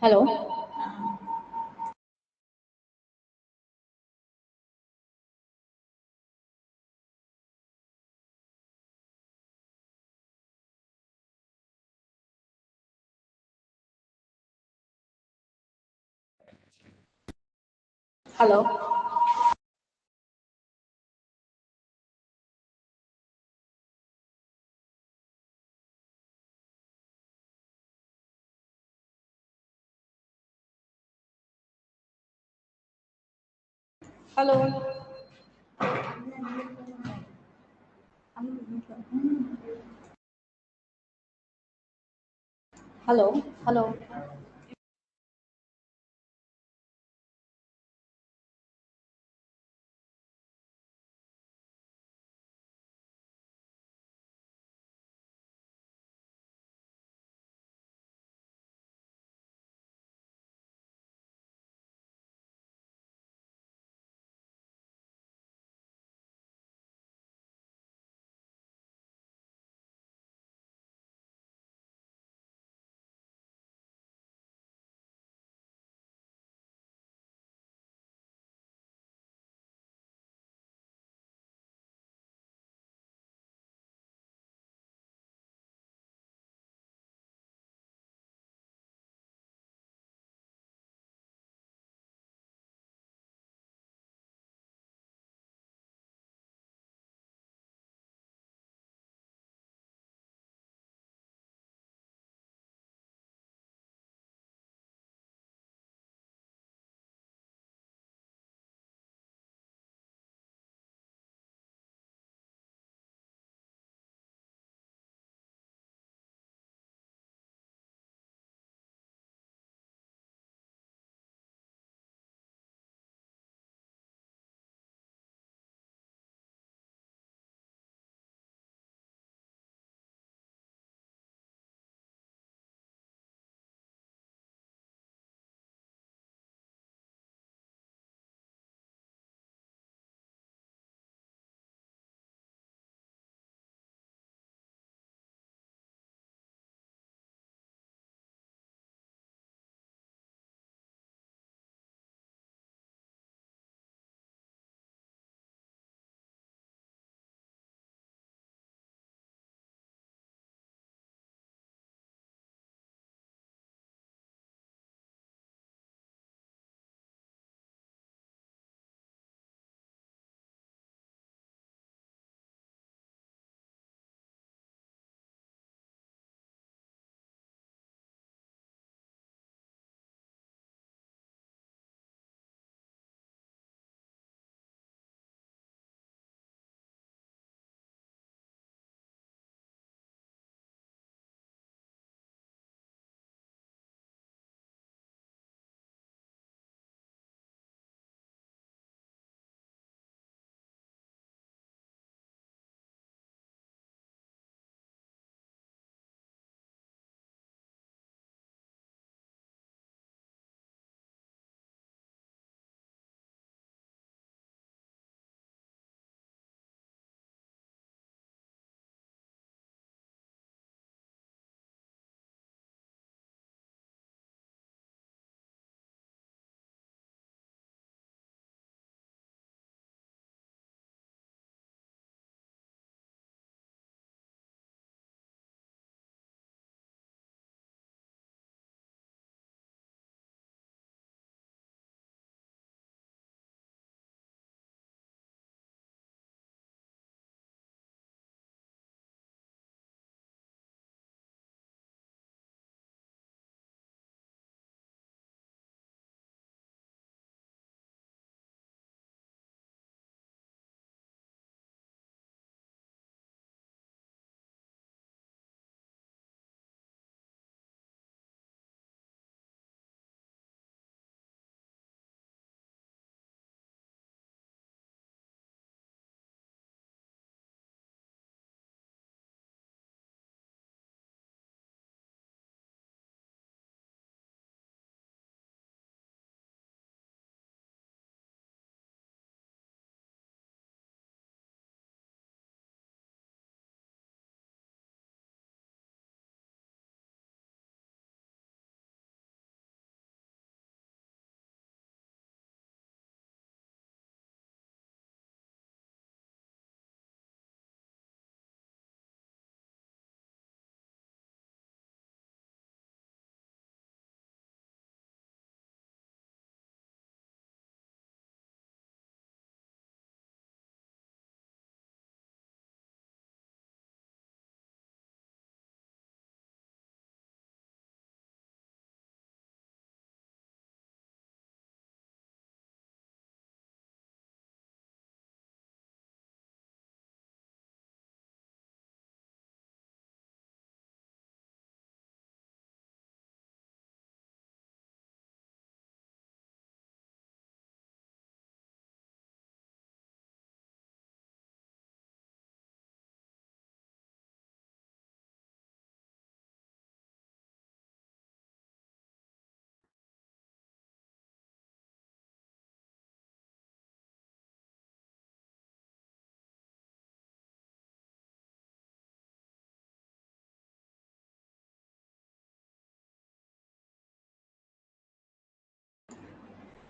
Hello. Hello. Hello. Hello. Hello.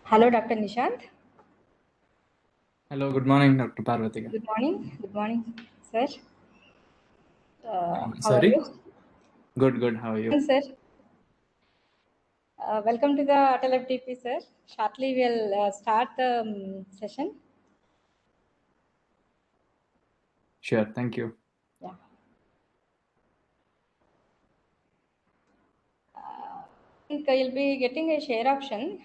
Hello, Dr. Nishant. Hello, good morning, Dr. Parvathi. Good morning. Good morning, sir. How are Sorry? you? Good. How are you? Sir. Welcome to the ATAL FDP, sir. Shortly, we'll start the session. Sure, thank you. Yeah. I think you'll be getting a share option.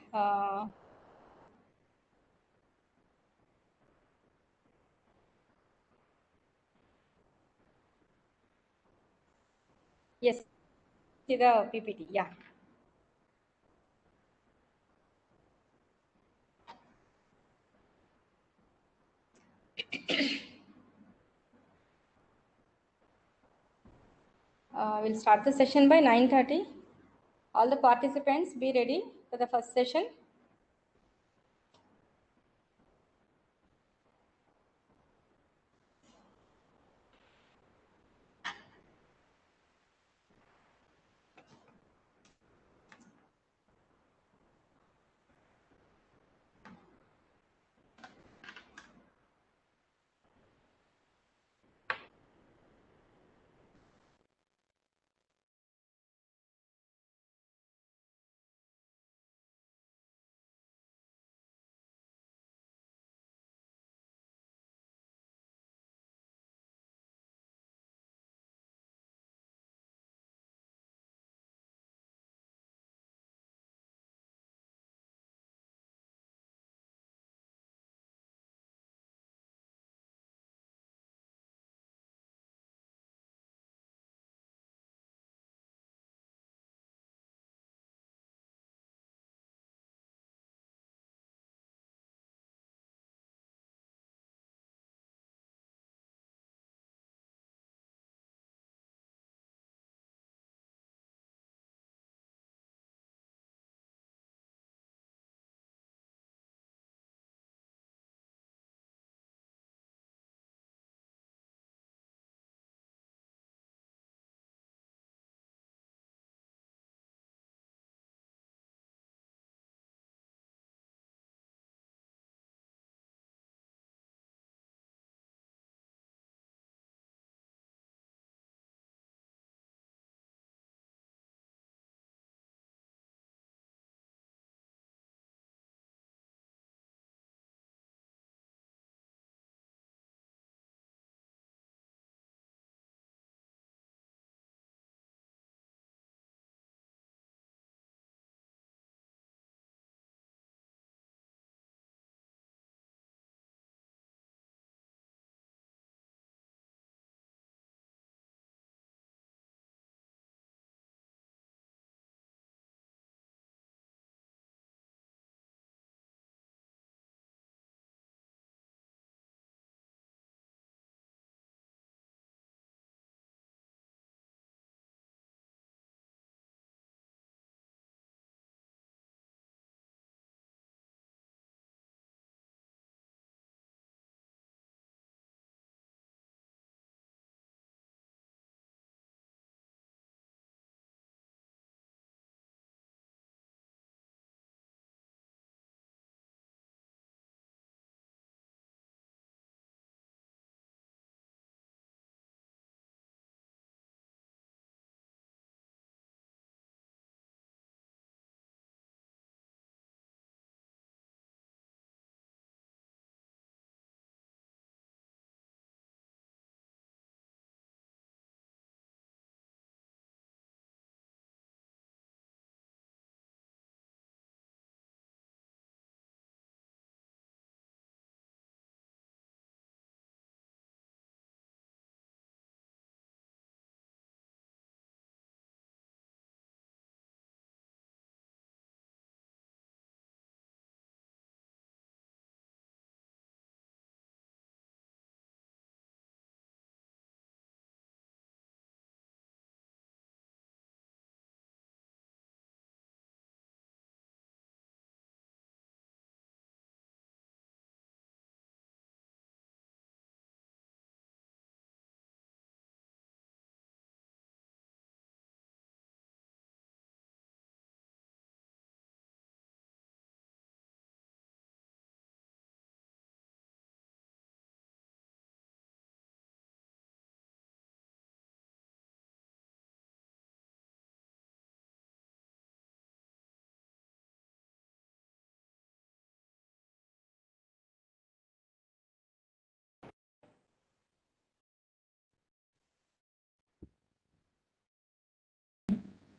Yes, see the PPT. Yeah. We'll start the session by 9:30. All the participants be ready for the first session.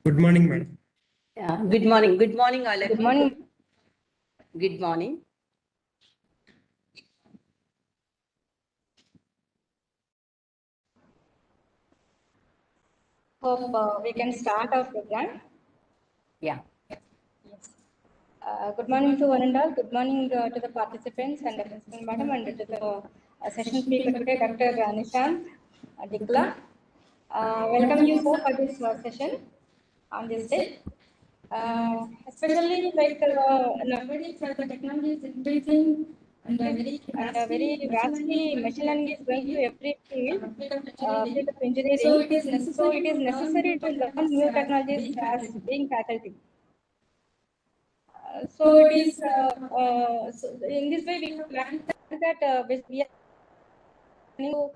Good morning, madam. Good morning. Good morning, all of Good you. morning. Good morning. Hope we can start our program. Yeah. Yes. Good morning to one and all. Good morning to the participants and the principal madam and to the session speaker today, Dr. Nishant Dikla. Welcome you sir for this session on this day. Especially like nowadays the technology is increasing and very vastly machine learning is going to every field of engineering. So it is necessary to learn new technologies as being faculty. So it is so in this way we have planned that we are planning to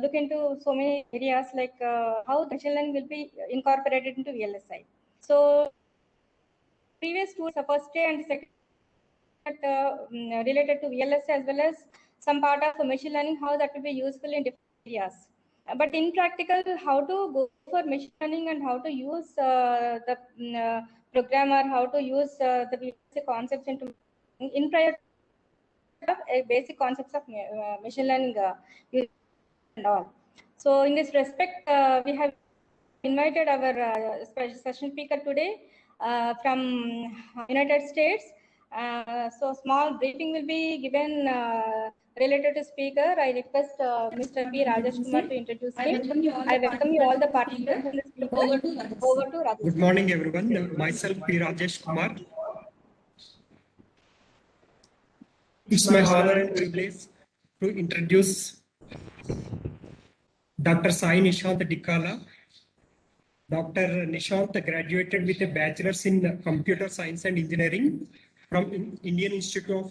look into so many areas like how the machine learning will be incorporated into VLSI. So previous two, the first day and second related to VLSI as well as some part of machine learning, how that will be useful in different areas. But in practical, how to go for machine learning and how to use the programmer, how to use the VLSI concepts into in prior basic concepts of machine learning and all. So in this respect, we have invited our special session speaker today from United States. So small briefing will be given related to speaker. I request Mr. P. Rajesh Kumar to introduce him. I welcome you all the participants and the speaker. Over to Rajesh. Good morning, everyone. Myself, P. Rajesh Kumar. It's my honor and privilege to introduce Dr. Sai Nishant Dikala. Dr. Nishant graduated with a bachelor's in computer science and engineering from Indian Institute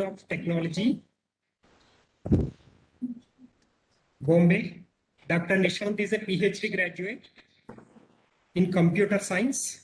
of Technology, Bombay. Dr. Nishant is a PhD graduate in computer science.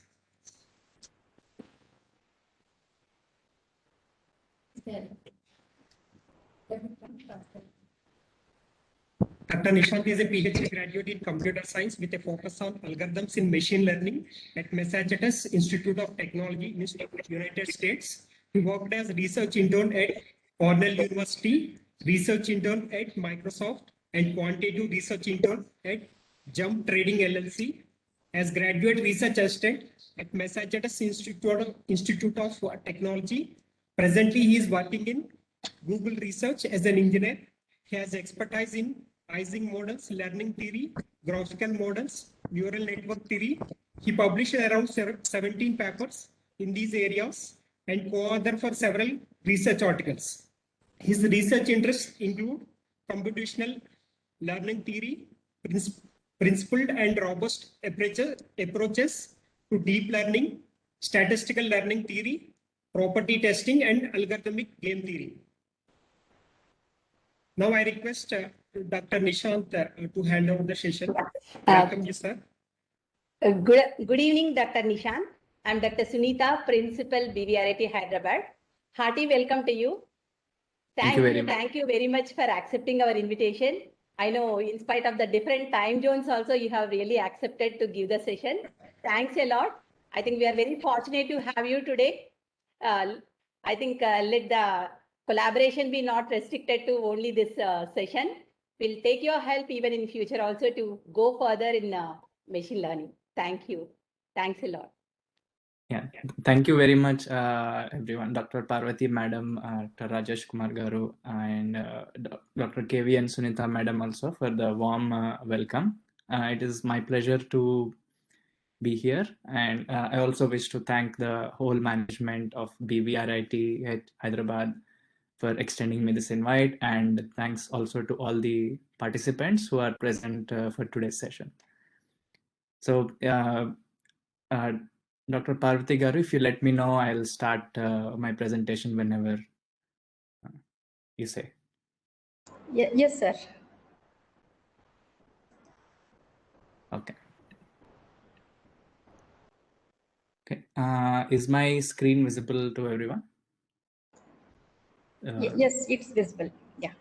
Dr. Nishant is a PhD graduate in computer science with a focus on algorithms in machine learning at Massachusetts Institute of Technology in the United States. He worked as research intern at Cornell University, research intern at Microsoft, and quantitative research intern at Jump Trading LLC. As graduate research assistant at Massachusetts Institute of Technology. Presently, he is working in Google Research as an engineer. He has expertise in Ising models, learning theory, graphical models, neural network theory. He published around 17 papers in these areas and co-author for several research articles. His research interests include computational learning theory, principled and robust approaches to deep learning, statistical learning theory, property testing, and algorithmic game theory. Now I request Dr. Nishant to hand over the session. Welcome you, sir. Good evening, Dr. Nishant. I'm Dr. Sunita, Principal, BVRIT Hyderabad. Hearty welcome to you. Thank you very much for accepting our invitation. I know in spite of the different time zones also, you have really accepted to give the session. Thanks a lot. I think we are very fortunate to have you today. I think let the collaboration be not restricted to only this session. We'll take your help even in future also to go further in machine learning. Thank you. Thanks a lot. Yeah, thank you very much, everyone. Dr. Parvathi Madam, Dr. Rajesh Kumar Garu, and Dr. KV and Sunita Madam also for the warm welcome. It is my pleasure to be here, and I also wish to thank the whole management of BVRIT at Hyderabad for extending me this invite, and thanks also to all the participants who are present for today's session. So, Dr. Parvathi Garu, if you let me know, I'll start my presentation whenever you say. Yes, sir. Okay. Okay. Is my screen visible to everyone? Yes, it's visible. Yeah.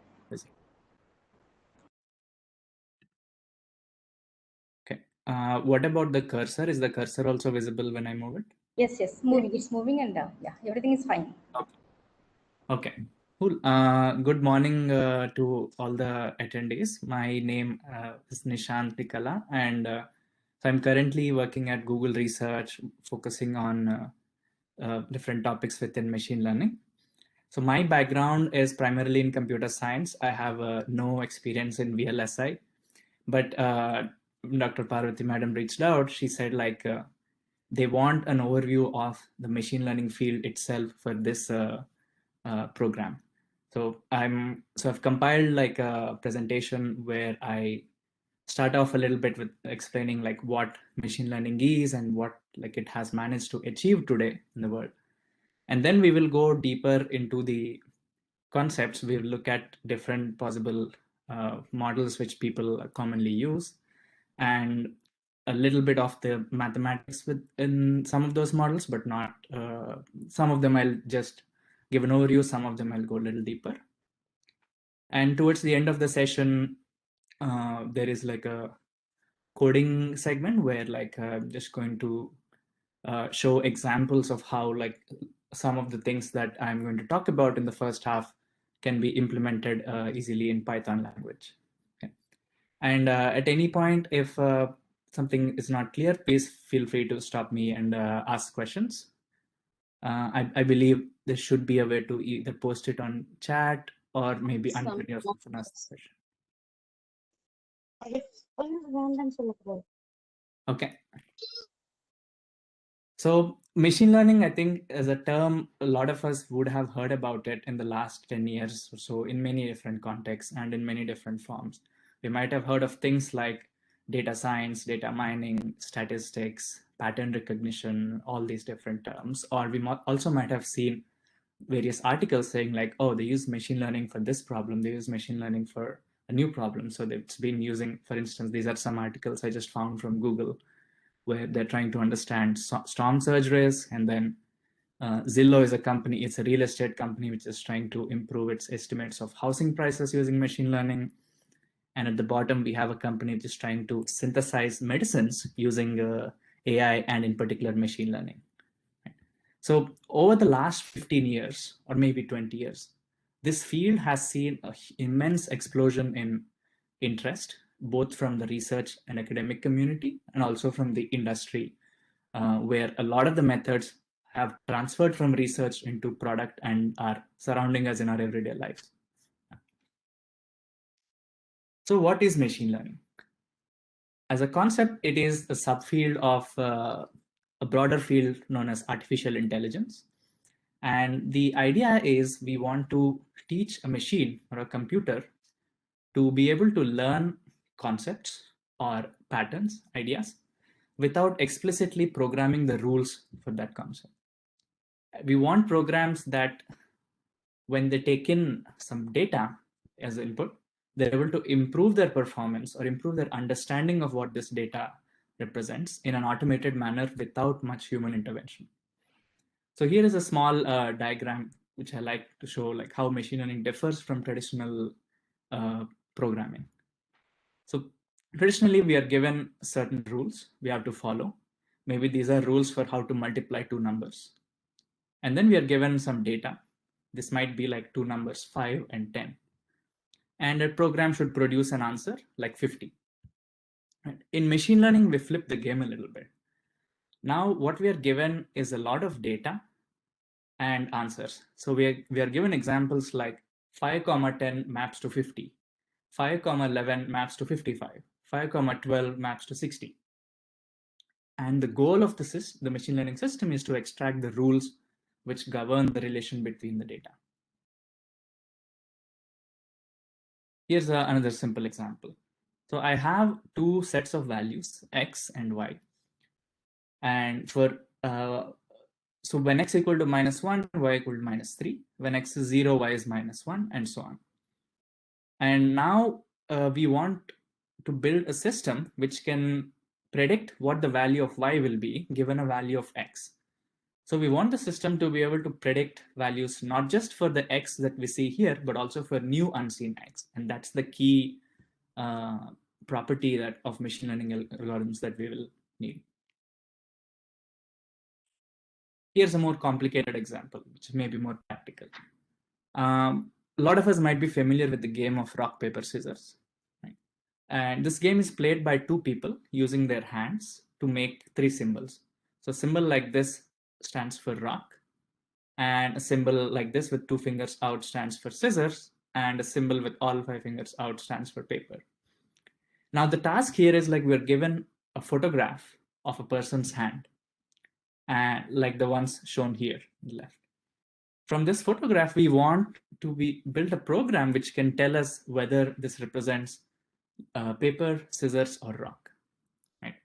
Okay. What about the cursor? Is the cursor also visible when I move it? Yes, moving. It's moving, and yeah, everything is fine. Okay, cool. Good morning to all the attendees. My name is Nishant Tikala, and so I'm currently working at Google Research, focusing on different topics within machine learning. So my background is primarily in computer science. I have no experience in VLSI, but Dr. Parvathi madam reached out. She said they want an overview of the machine learning field itself for this program. So I've compiled like a presentation where I start off a little bit with explaining like what machine learning is and what like it has managed to achieve today in the world. And then we will go deeper into the concepts. We will look at different possible models which people commonly use, and a little bit of the mathematics within some of those models, but not some of them. I'll just give an overview. Some of them I'll go a little deeper. And towards the end of the session, there is like a coding segment where like I'm just going to show examples of how like some of the things that I'm going to talk about in the first half can be implemented easily in Python language. Okay. And at any point, if something is not clear, please feel free to stop me and ask questions. I believe there should be a way to either post it on chat or maybe unmute yourself and ask the question. Okay. So machine learning, I think, is a term a lot of us would have heard about it in the last 10 years or so in many different contexts and in many different forms. We might have heard of things like data science, data mining, statistics, pattern recognition, all these different terms. Or we also might have seen various articles saying like, oh, they use machine learning for this problem, they use machine learning for a new problem. So it's been using, for instance, these are some articles I just found from Google, where they're trying to understand storm surge risk. And then Zillow is a company, it's a real estate company, which is trying to improve its estimates of housing prices using machine learning. And at the bottom, we have a company which is trying to synthesize medicines using AI and in particular machine learning. So over the last 15 years or maybe 20 years, this field has seen an immense explosion in interest, both from the research and academic community and also from the industry, where a lot of the methods have transferred from research into product and are surrounding us in our everyday lives. So what is machine learning? As a concept, it is a subfield of a broader field known as artificial intelligence. And the idea is we want to teach a machine or a computer to be able to learn concepts or patterns, ideas, without explicitly programming the rules for that concept. We want programs that when they take in some data as input, they're able to improve their performance or improve their understanding of what this data represents in an automated manner without much human intervention. So here is a small diagram which I like to show like how machine learning differs from traditional programming. So traditionally, we are given certain rules we have to follow. Maybe these are rules for how to multiply two numbers. And then we are given some data. This might be like two numbers, 5 and 10. And a program should produce an answer like 50. In machine learning, we flip the game a little bit. Now, what we are given is a lot of data and answers. So we are given examples like 5, 10 maps to 50, 5, 11 maps to 55, 5, 12 maps to 60. And the goal of the machine learning system is to extract the rules which govern the relation between the data. Here's another simple example. So I have two sets of values, x and y. And for so when x equal to -1, y equal to -3. When x is 0, y is -1, and so on. And now we want to build a system which can predict what the value of y will be given a value of x. So we want the system to be able to predict values not just for the x that we see here, but also for new unseen x. And that's the key property that of machine learning algorithms that we will need. Here's a more complicated example, which may be more practical. A lot of us might be familiar with the game of rock, paper, scissors. Right? And this game is played by two people using their hands to make three symbols. So a symbol like this stands for rock, and a symbol like this with two fingers out stands for scissors, and a symbol with all 5 fingers out stands for paper. Now the task here is like we're given a photograph of a person's hand, and like the ones shown here on the left. From this photograph, we want to build a program which can tell us whether this represents paper, scissors, or rock. Right?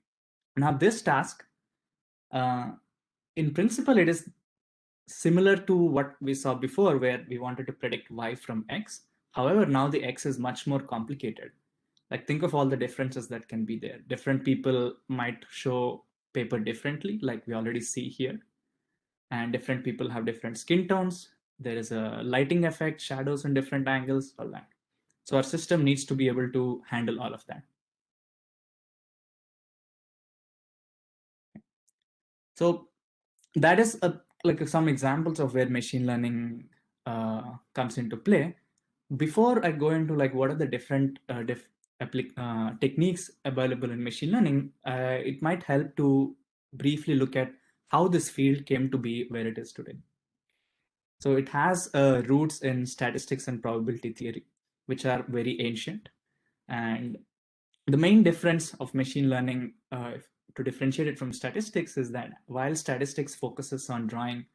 Now this task, in principle, it is similar to what we saw before, where we wanted to predict y from x. However, now the x is much more complicated. Like, think of all the differences that can be there. Different people might show paper differently, like we already see here. And different people have different skin tones. There is a lighting effect, shadows in different angles, all that. So our system needs to be able to handle all of that. So that is like some examples of where machine learning comes into play. Before I go into like what are the different techniques available in machine learning, it might help to briefly look at how this field came to be where it is today. So it has roots in statistics and probability theory, which are very ancient. And the main difference of machine learning to differentiate it from statistics is that while statistics focuses on drawing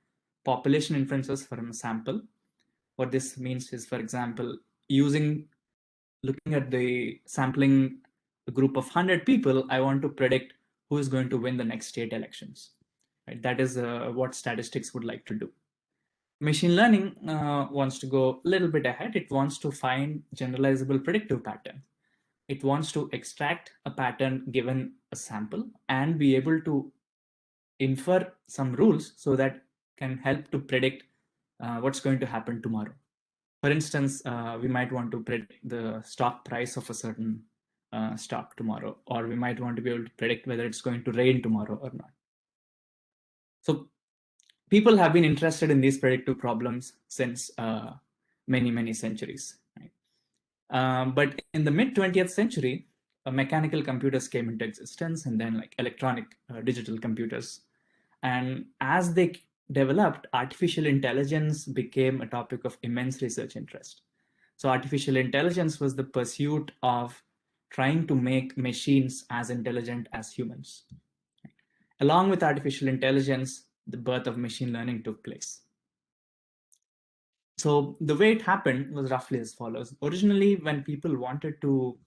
population inferences from a sample, what this means is, for example, looking at the sampling a group of 100 people, I want to predict who is going to win the next state elections. Right? That is what statistics would like to do. Machine learning wants to go a little bit ahead. It wants to find generalizable predictive patterns. It wants to extract a pattern given a sample and be able to infer some rules so that can help to predict what's going to happen tomorrow. For instance, we might want to predict the stock price of a certain stock tomorrow, or we might want to be able to predict whether it's going to rain tomorrow or not. So people have been interested in these predictive problems since many, many centuries. Right? But in the mid-20th century, mechanical computers came into existence, and then like electronic digital computers. And as they developed, artificial intelligence became a topic of immense research interest. So artificial intelligence was the pursuit of trying to make machines as intelligent as humans. Along with artificial intelligence, the birth of machine learning took place. So the way it happened was roughly as follows. Originally, when people wanted to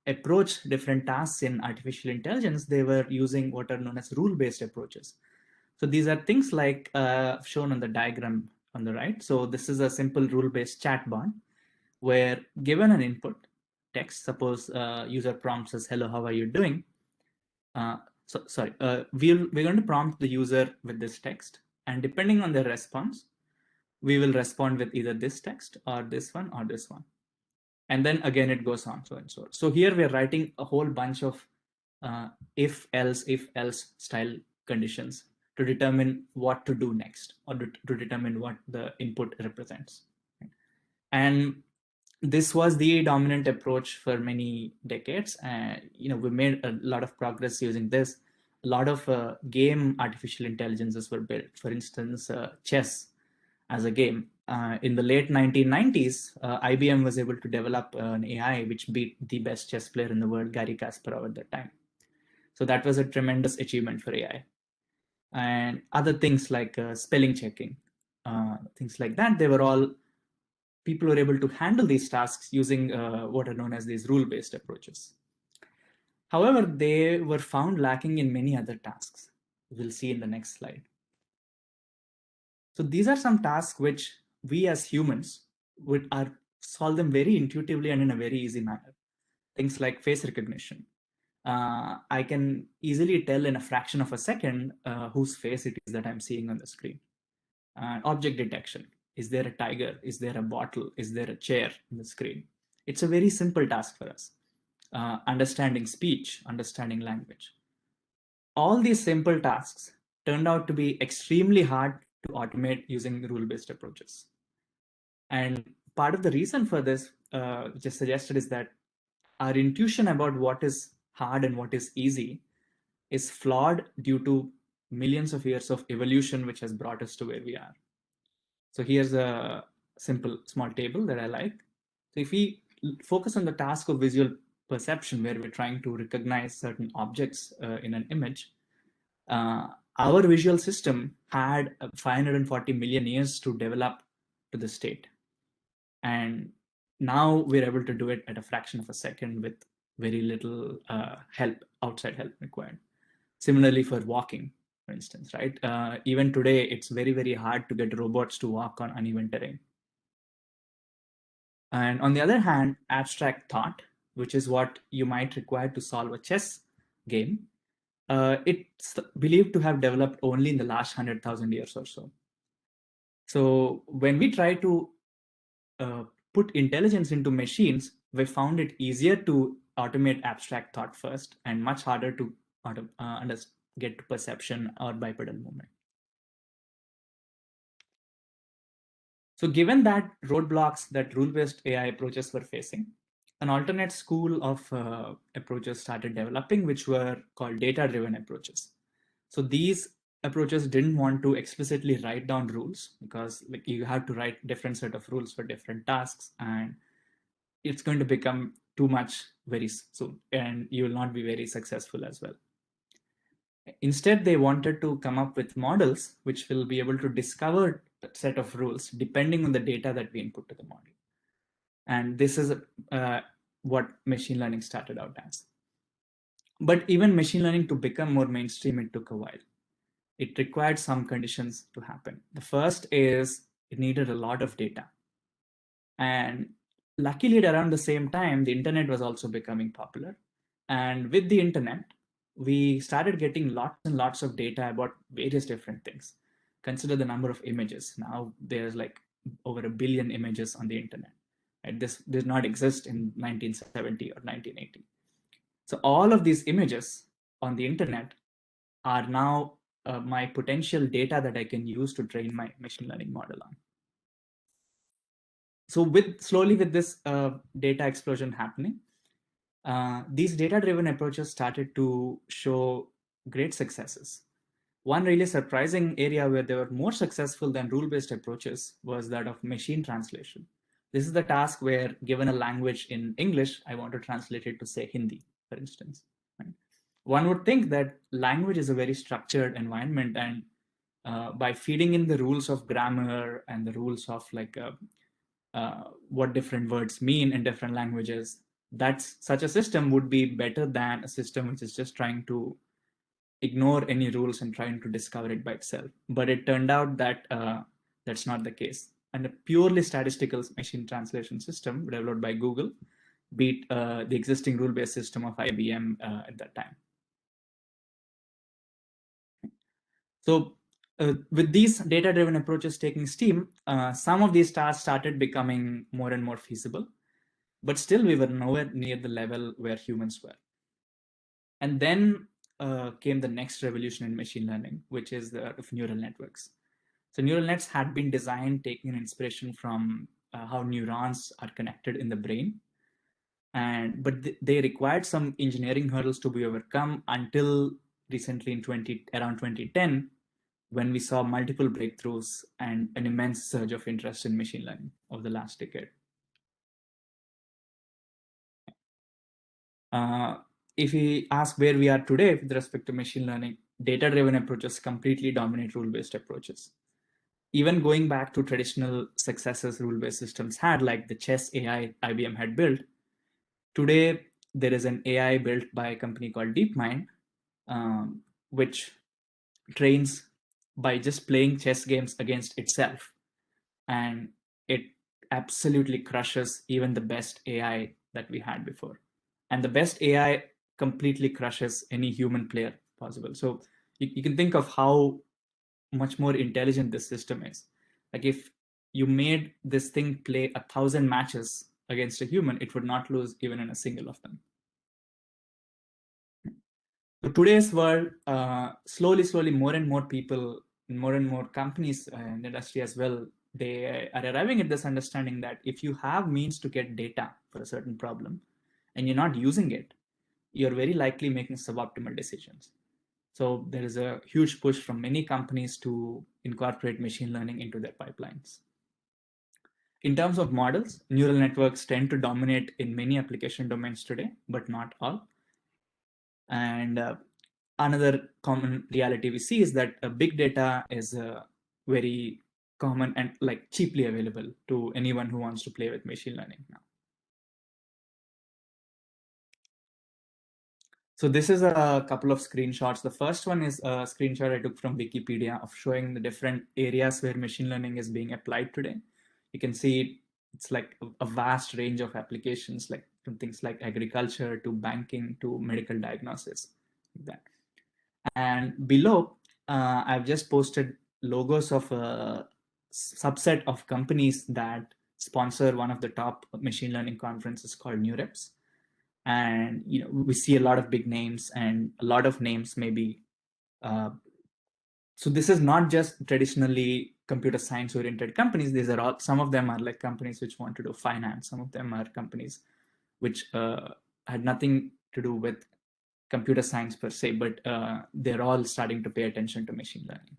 approach different tasks in artificial intelligence, they were using what are known as rule-based approaches. So these are things like shown on the diagram on the right. So this is a simple rule-based chatbot where given an input text, suppose user prompts us, hello, how are you doing? We're going to prompt the user with this text, and depending on their response, we will respond with either this text or this one or this one. And then again, it goes on, so and so. So here we're writing a whole bunch of if else style conditions to determine what to do next, or to determine what the input represents. And this was the dominant approach for many decades. We made a lot of progress using this. A lot of game artificial intelligences were built. For instance, chess as a game. In the late 1990s, IBM was able to develop an AI which beat the best chess player in the world, Garry Kasparov, at that time. So that was a tremendous achievement for AI. And other things like spelling checking, things like that, people were able to handle these tasks using what are known as these rule-based approaches. However, they were found lacking in many other tasks. We'll see in the next slide. So these are some tasks which we as humans would solve them very intuitively and in a very easy manner. Things like face recognition. I can easily tell in a fraction of a second whose face it is that I'm seeing on the screen. Object detection. Is there a tiger? Is there a bottle? Is there a chair on the screen? It's a very simple task for us. understanding speech, understanding language. All these simple tasks turned out to be extremely hard to automate using rule-based approaches. And part of the reason for this, which is suggested, is that our intuition about what is hard and what is easy is flawed due to millions of years of evolution, which has brought us to where we are. So here's a simple small table that I like. So if we focus on the task of visual perception, where we're trying to recognize certain objects in an image, our visual system had 540 million years to develop to the state. And now we're able to do it at a fraction of a second with very little outside help required. Similarly for walking, for instance, right? Even today, it's very, very hard to get robots to walk on uneven terrain. And on the other hand, abstract thought, which is what you might require to solve a chess game, it's believed to have developed only in the last 100,000 years or so. So when we try to put intelligence into machines, we found it easier to automate abstract thought first and much harder to get to perception or bipedal movement. So given that roadblocks that rule-based AI approaches were facing, an alternate school of approaches started developing, which were called data-driven approaches. So these approaches didn't want to explicitly write down rules, because like you have to write different set of rules for different tasks, and it's going to become too much very soon, and you will not be very successful as well. Instead, they wanted to come up with models which will be able to discover a set of rules depending on the data that we input to the model. And this is what machine learning started out as. But even machine learning to become more mainstream, it took a while. It required some conditions to happen. The first is it needed a lot of data. And luckily, at around the same time, the internet was also becoming popular. And with the internet, we started getting lots and lots of data about various different things. Consider the number of images. Now there's like over 1 billion images on the internet. Right? This did not exist in 1970 or 1980. So all of these images on the internet are now my potential data that I can use to train my machine learning model on. So slowly with this data explosion happening, these data-driven approaches started to show great successes. One really surprising area where they were more successful than rule-based approaches was that of machine translation. This is the task where, given a language in English, I want to translate it to, say, Hindi, for instance. Right? One would think that language is a very structured environment, and by feeding in the rules of grammar and the rules of like what different words mean in different languages, such a system would be better than a system which is just trying to ignore any rules and trying to discover it by itself. But it turned out that that's not the case. And a purely statistical machine translation system developed by Google beat the existing rule-based system of IBM at that time. So with these data-driven approaches taking steam, some of these tasks started becoming more and more feasible, but still we were nowhere near the level where humans were. And then came the next revolution in machine learning, which is the of neural networks. So neural nets had been designed taking an inspiration from how neurons are connected in the brain. But they required some engineering hurdles to be overcome until recently in around 2010, when we saw multiple breakthroughs and an immense surge of interest in machine learning over the last decade. If we ask where we are today with respect to machine learning, data-driven approaches completely dominate rule-based approaches. Even going back to traditional successes rule-based systems had, like the chess AI IBM had built, today there is an AI built by a company called DeepMind, which trains by just playing chess games against itself. And it absolutely crushes even the best AI that we had before. And the best AI completely crushes any human player possible. So you can think of how much more intelligent this system is. Like if you made this thing play 1,000 matches against a human, it would not lose even in a single of them. today's world, slowly, more and more people, more and more companies in the industry as well, they are arriving at this understanding that if you have means to get data for a certain problem and you're not using it, you're very likely making suboptimal decisions. So there is a huge push from many companies to incorporate machine learning into their pipelines. In terms of models, neural networks tend to dominate in many application domains today, but not all. And another common reality we see is that big data is very common and like cheaply available to anyone who wants to play with machine learning now. So this is a couple of screenshots. The first one is a screenshot I took from Wikipedia of showing the different areas where machine learning is being applied today. You can see it's like a vast range of applications, like from things like agriculture to banking to medical diagnosis, like that. And below, I've just posted logos of a subset of companies that sponsor one of the top machine learning conferences called NeurIPS. And we see a lot of big names and a lot of names maybe. So this is not just traditionally computer science oriented companies. These are all, some of them are like companies which want to do finance. Some of them are companies which had nothing to do with computer science per se, but they're all starting to pay attention to machine learning.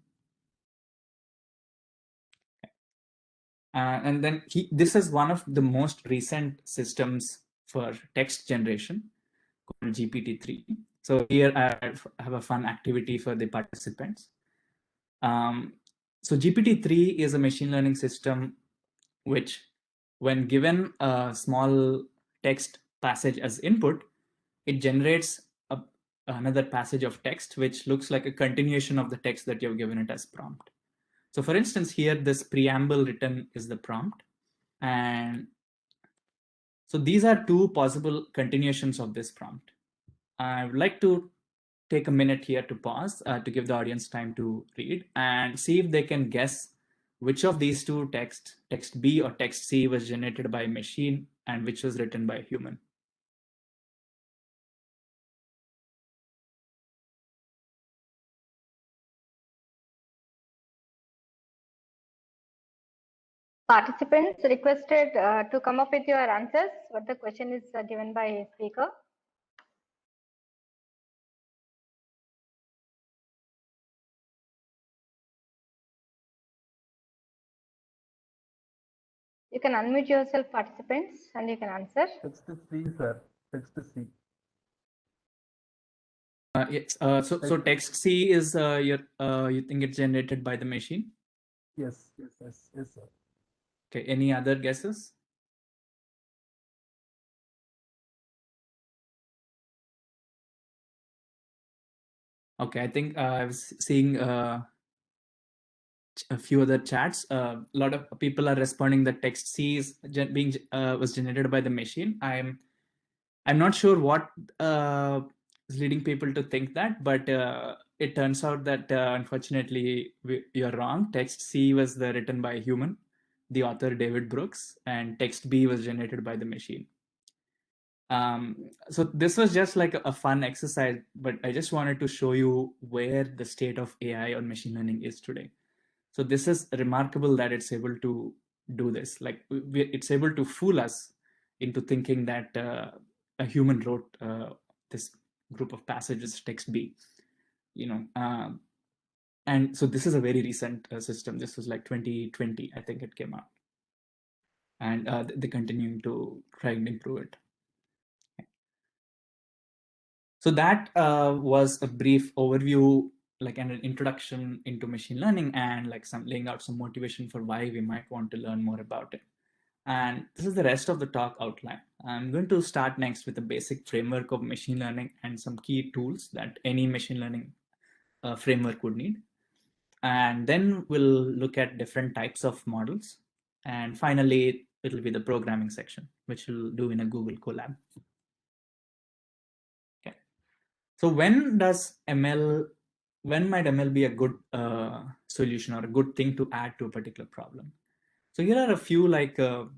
And then this is one of the most recent systems for text generation called GPT-3. So here I have a fun activity for the participants. So GPT-3 is a machine learning system which, when given a small text passage as input, it generates another passage of text which looks like a continuation of the text that you've given it as prompt. So for instance, here this preamble written is the prompt. And so these are two possible continuations of this prompt. I would like to take a minute here to pause to give the audience time to read and see if they can guess which of these two text B or text C was generated by a machine and which was written by a human. Participants requested to come up with your answers. What the question is given by speaker. You can unmute yourself, participants, and you can answer. Text C, sir. Text C. Yes. So text C is you think it's generated by the machine? Yes, sir. Okay. Any other guesses? Okay, I think I was seeing a few other chats. A lot of people are responding that text C is was generated by the machine. I'm not sure what is leading people to think that, but it turns out that unfortunately you're wrong. Text C was written by a human, the author David Brooks, and text B was generated by the machine. So this was just like a fun exercise, but I just wanted to show you where the state of AI or machine learning is today. So this is remarkable that it's able to do this. Like it's able to fool us into thinking that a human wrote this group of passages text B, and so this is a very recent system. This was like 2020, I think it came out, and they're continuing to try and improve it. So that was a brief overview, like an introduction into machine learning and like laying out some motivation for why we might want to learn more about it. And this is the rest of the talk outline. I'm going to start next with a basic framework of machine learning and some key tools that any machine learning framework would need. And then we'll look at different types of models. And finally, it'll be the programming section, which we'll do in a Google Colab. Okay. So when might ML be a good solution or a good thing to add to a particular problem? So here are a few like kind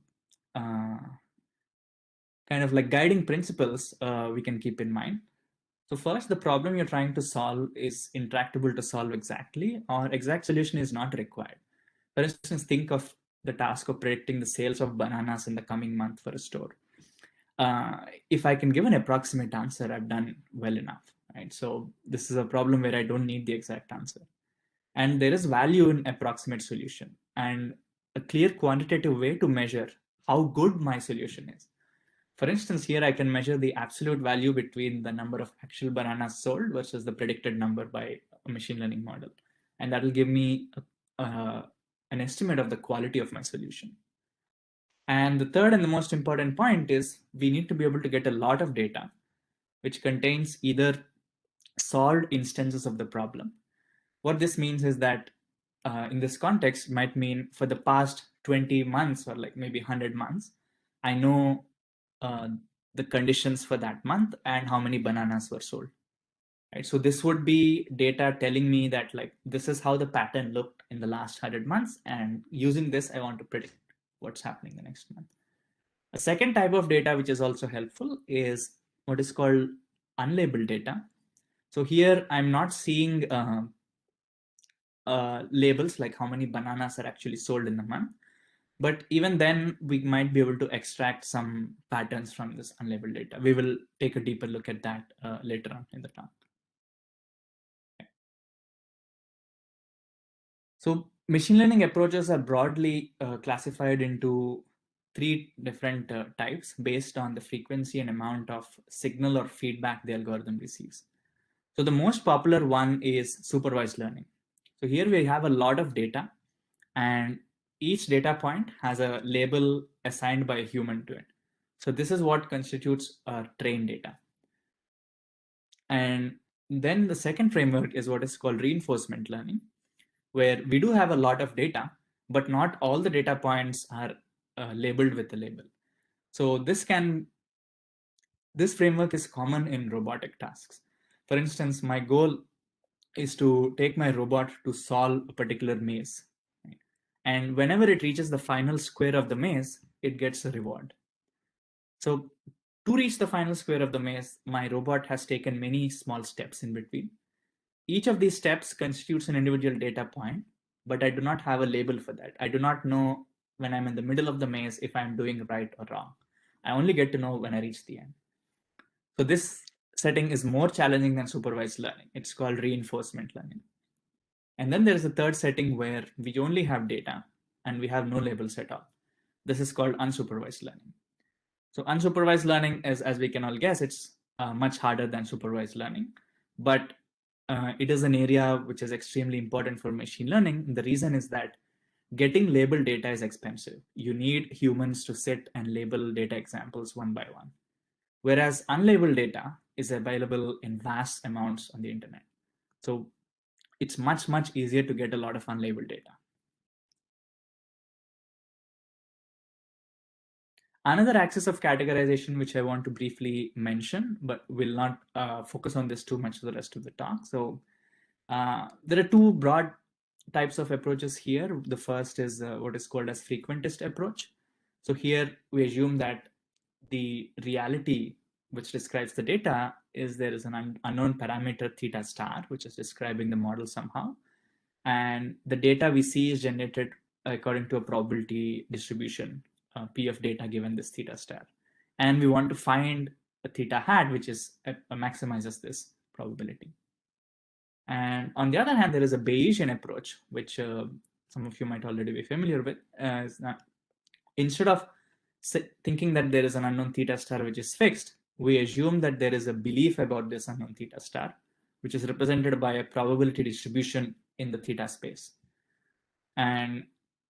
of like guiding principles we can keep in mind. So first, the problem you're trying to solve is intractable to solve exactly, or exact solution is not required. For instance, think of the task of predicting the sales of bananas in the coming month for a store. If I can give an approximate answer, I've done well enough, right? So this is a problem where I don't need the exact answer. And there is value in approximate solution and a clear quantitative way to measure how good my solution is. For instance, here I can measure the absolute value between the number of actual bananas sold versus the predicted number by a machine learning model. And that will give me an estimate of the quality of my solution. And the third and the most important point is we need to be able to get a lot of data, which contains either solved instances of the problem. What this means is that in this context might mean for the past 20 months or like maybe 100 months, I know the conditions for that month and how many bananas were sold. Right? So this would be data telling me that like this is how the pattern looked in the last 100 months, and using this I want to predict what's happening the next month. A second type of data which is also helpful is what is called unlabeled data. So here I'm not seeing labels like how many bananas are actually sold in the month. But even then, we might be able to extract some patterns from this unlabeled data. We will take a deeper look at that later on in the talk. So machine learning approaches are broadly classified into three different types based on the frequency and amount of signal or feedback the algorithm receives. So the most popular one is supervised learning. So here we have a lot of data, and each data point has a label assigned by a human to it. So this is what constitutes trained data. And then the second framework is what is called reinforcement learning, where we do have a lot of data, but not all the data points are labeled with a label. So this framework is common in robotic tasks. For instance, my goal is to take my robot to solve a particular maze. And whenever it reaches the final square of the maze, it gets a reward. So to reach the final square of the maze, my robot has taken many small steps in between. Each of these steps constitutes an individual data point, but I do not have a label for that. I do not know when I'm in the middle of the maze if I'm doing right or wrong. I only get to know when I reach the end. So this setting is more challenging than supervised learning. It's called reinforcement learning. And then there is a third setting where we only have data and we have no labels at all. This is called unsupervised learning. So unsupervised learning is, as we can all guess, it's much harder than supervised learning, but it is an area which is extremely important for machine learning. The reason is that getting labeled data is expensive. You need humans to sit and label data examples one by one, whereas unlabeled data is available in vast amounts on the internet. So it's much, much easier to get a lot of unlabeled data. Another axis of categorization, which I want to briefly mention, but will not focus on this too much for the rest of the talk. So there are two broad types of approaches here. The first is what is called as frequentist approach. So here we assume that the reality which describes the data is there is an unknown parameter theta star, which is describing the model somehow. And the data we see is generated according to a probability distribution, P of data given this theta star. And we want to find a theta hat, which is maximizes this probability. And on the other hand, there is a Bayesian approach, which some of you might already be familiar with. Is that instead of thinking that there is an unknown theta star which is fixed, we assume that there is a belief about this unknown theta star, which is represented by a probability distribution in the theta space. And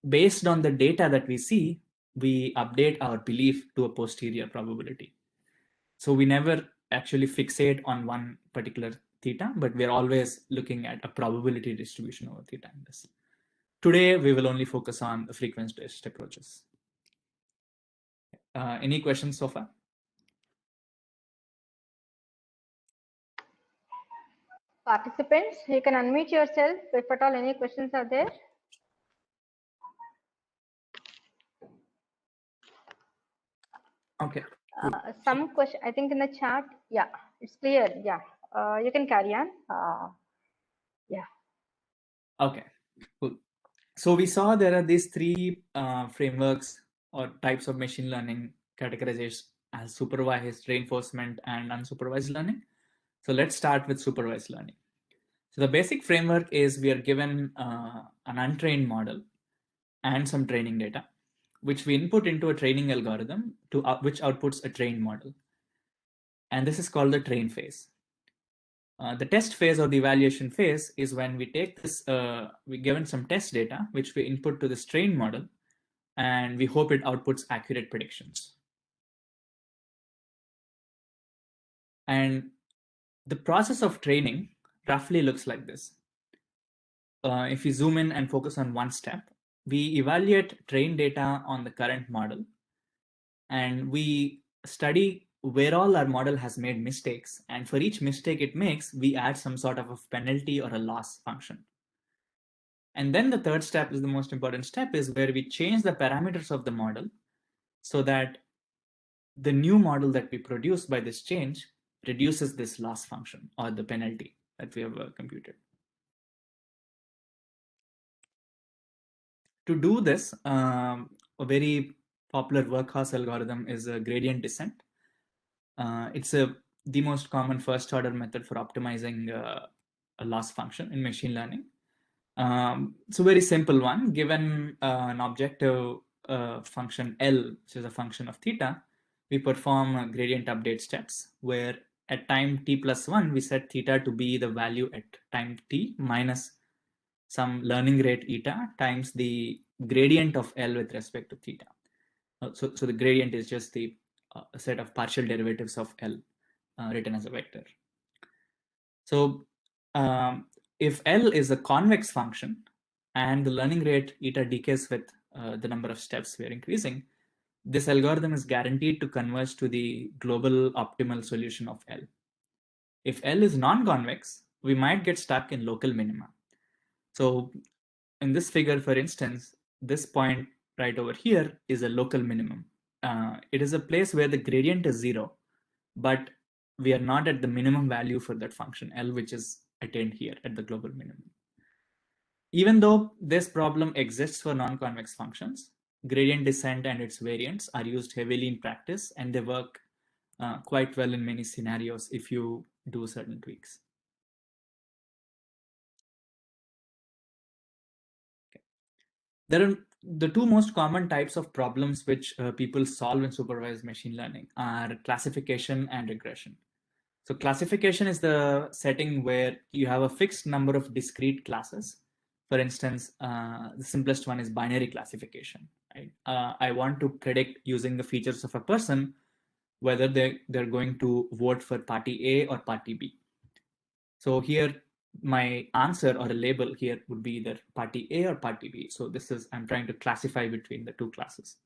based on the data that we see, we update our belief to a posterior probability. So we never actually fixate on one particular theta, but we're always looking at a probability distribution over theta in this. Today, we will only focus on the frequency-based approaches. Any questions so far? Participants, you can unmute yourself if at all any questions are there. Okay. Some question, I think in the chat. Yeah, it's clear. Yeah. You can carry on. Yeah. Okay, cool. So we saw there are these three frameworks or types of machine learning categorized as supervised, reinforcement, and unsupervised learning. So let's start with supervised learning. So the basic framework is we are given an untrained model and some training data, which we input into a training algorithm to which outputs a trained model. And this is called the train phase. The test phase or the evaluation phase is when we take this, we're given some test data, which we input to this trained model, and we hope it outputs accurate predictions. And the process of training roughly looks like this. If we zoom in and focus on one step, we evaluate trained data on the current model, and we study where all our model has made mistakes. And for each mistake it makes, we add some sort of a penalty or a loss function. And then the third step is the most important step, is where we change the parameters of the model so that the new model that we produce by this change reduces this loss function or the penalty that we have computed. To do this, a very popular workhorse algorithm is a gradient descent. It's the most common first order method for optimizing a loss function in machine learning. It's a very simple one. Given an objective function L, which is a function of theta, we perform gradient update steps where at time t plus 1, we set theta to be the value at time t minus some learning rate eta times the gradient of L with respect to theta. So the gradient is just the set of partial derivatives of L written as a vector. So if L is a convex function and the learning rate eta decays with the number of steps we are increasing, this algorithm is guaranteed to converge to the global optimal solution of L. If L is non-convex, we might get stuck in local minima. So in this figure, for instance, this point right over here is a local minimum. It is a place where the gradient is 0, but we are not at the minimum value for that function L, which is attained here at the global minimum. Even though this problem exists for non-convex functions, gradient descent and its variants are used heavily in practice, and they work quite well in many scenarios if you do certain tweaks. Okay. There are the two most common types of problems which people solve in supervised machine learning are classification and regression. So classification is the setting where you have a fixed number of discrete classes. For instance, the simplest one is binary classification. Right? I want to predict using the features of a person whether they're going to vote for party A or party B. So here, my answer or a label here would be either party A or party B. So this is, I'm trying to classify between the two classes.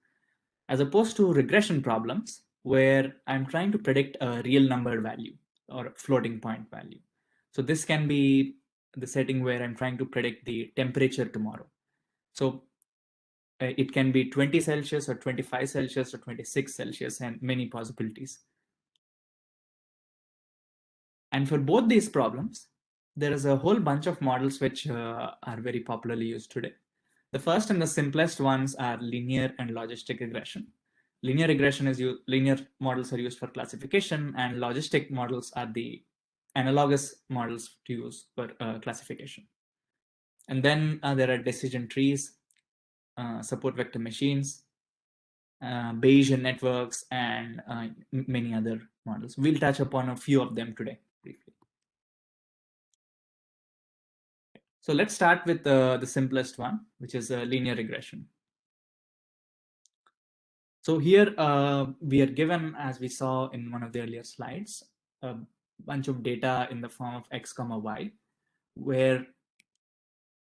As opposed to regression problems, where I'm trying to predict a real number value or floating point value. So this can be the setting where I'm trying to predict the temperature tomorrow. So it can be 20 Celsius or 25 Celsius or 26 Celsius and many possibilities. And for both these problems, there is a whole bunch of models which are very popularly used today. The first and the simplest ones are linear and logistic regression. Linear regression is linear models are used for classification, and logistic models are the analogous models to use for classification. And then there are decision trees, support vector machines, Bayesian networks, and many other models. We'll touch upon a few of them today briefly. So let's start with the simplest one, which is linear regression. So here we are given, as we saw in one of the earlier slides, a bunch of data in the form of x, y, where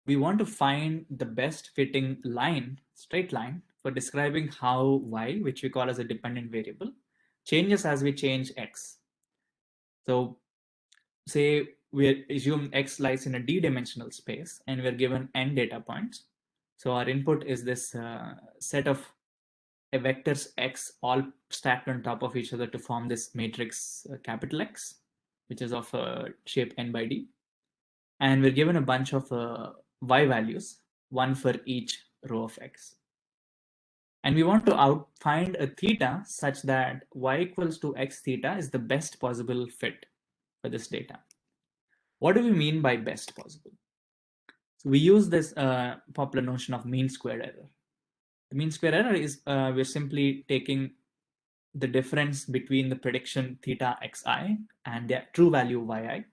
we want to find the best fitting line, straight line, for describing how y, which we call as a dependent variable, changes as we change x. So say we assume x lies in a d-dimensional space and we're given n data points. So our input is this set of vectors x all stacked on top of each other to form this matrix capital X. which is of shape n by d. And we're given a bunch of y values, one for each row of x. And we want to find a theta such that y equals to x theta is the best possible fit for this data. What do we mean by best possible? So we use this popular notion of mean square error. The mean square error is we're simply taking the difference between the prediction theta xi and the true value yi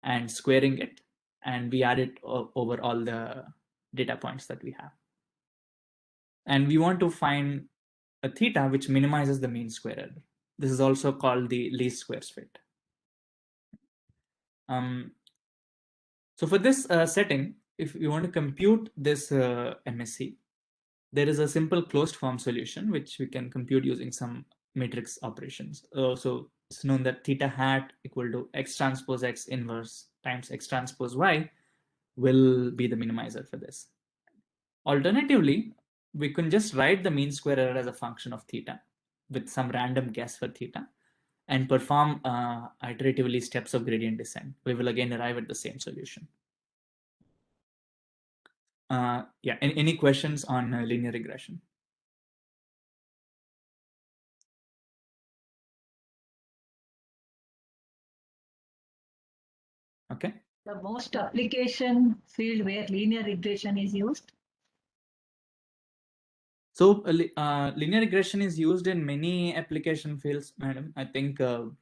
and squaring it, and we add it over all the data points that we have. And we want to find a theta which minimizes the mean square error. This is also called the least squares fit. So for this setting, if you want to compute this MSE, there is a simple closed form solution which we can compute using some matrix operations. So it's known that theta hat equal to x transpose x inverse times x transpose y will be the minimizer for this. Alternatively, we can just write the mean square error as a function of theta with some random guess for theta and perform iteratively steps of gradient descent. We will again arrive at the same solution. Yeah, any questions on linear regression? Okay. The most application field where linear regression is used? So linear regression is used in many application fields, madam. I think for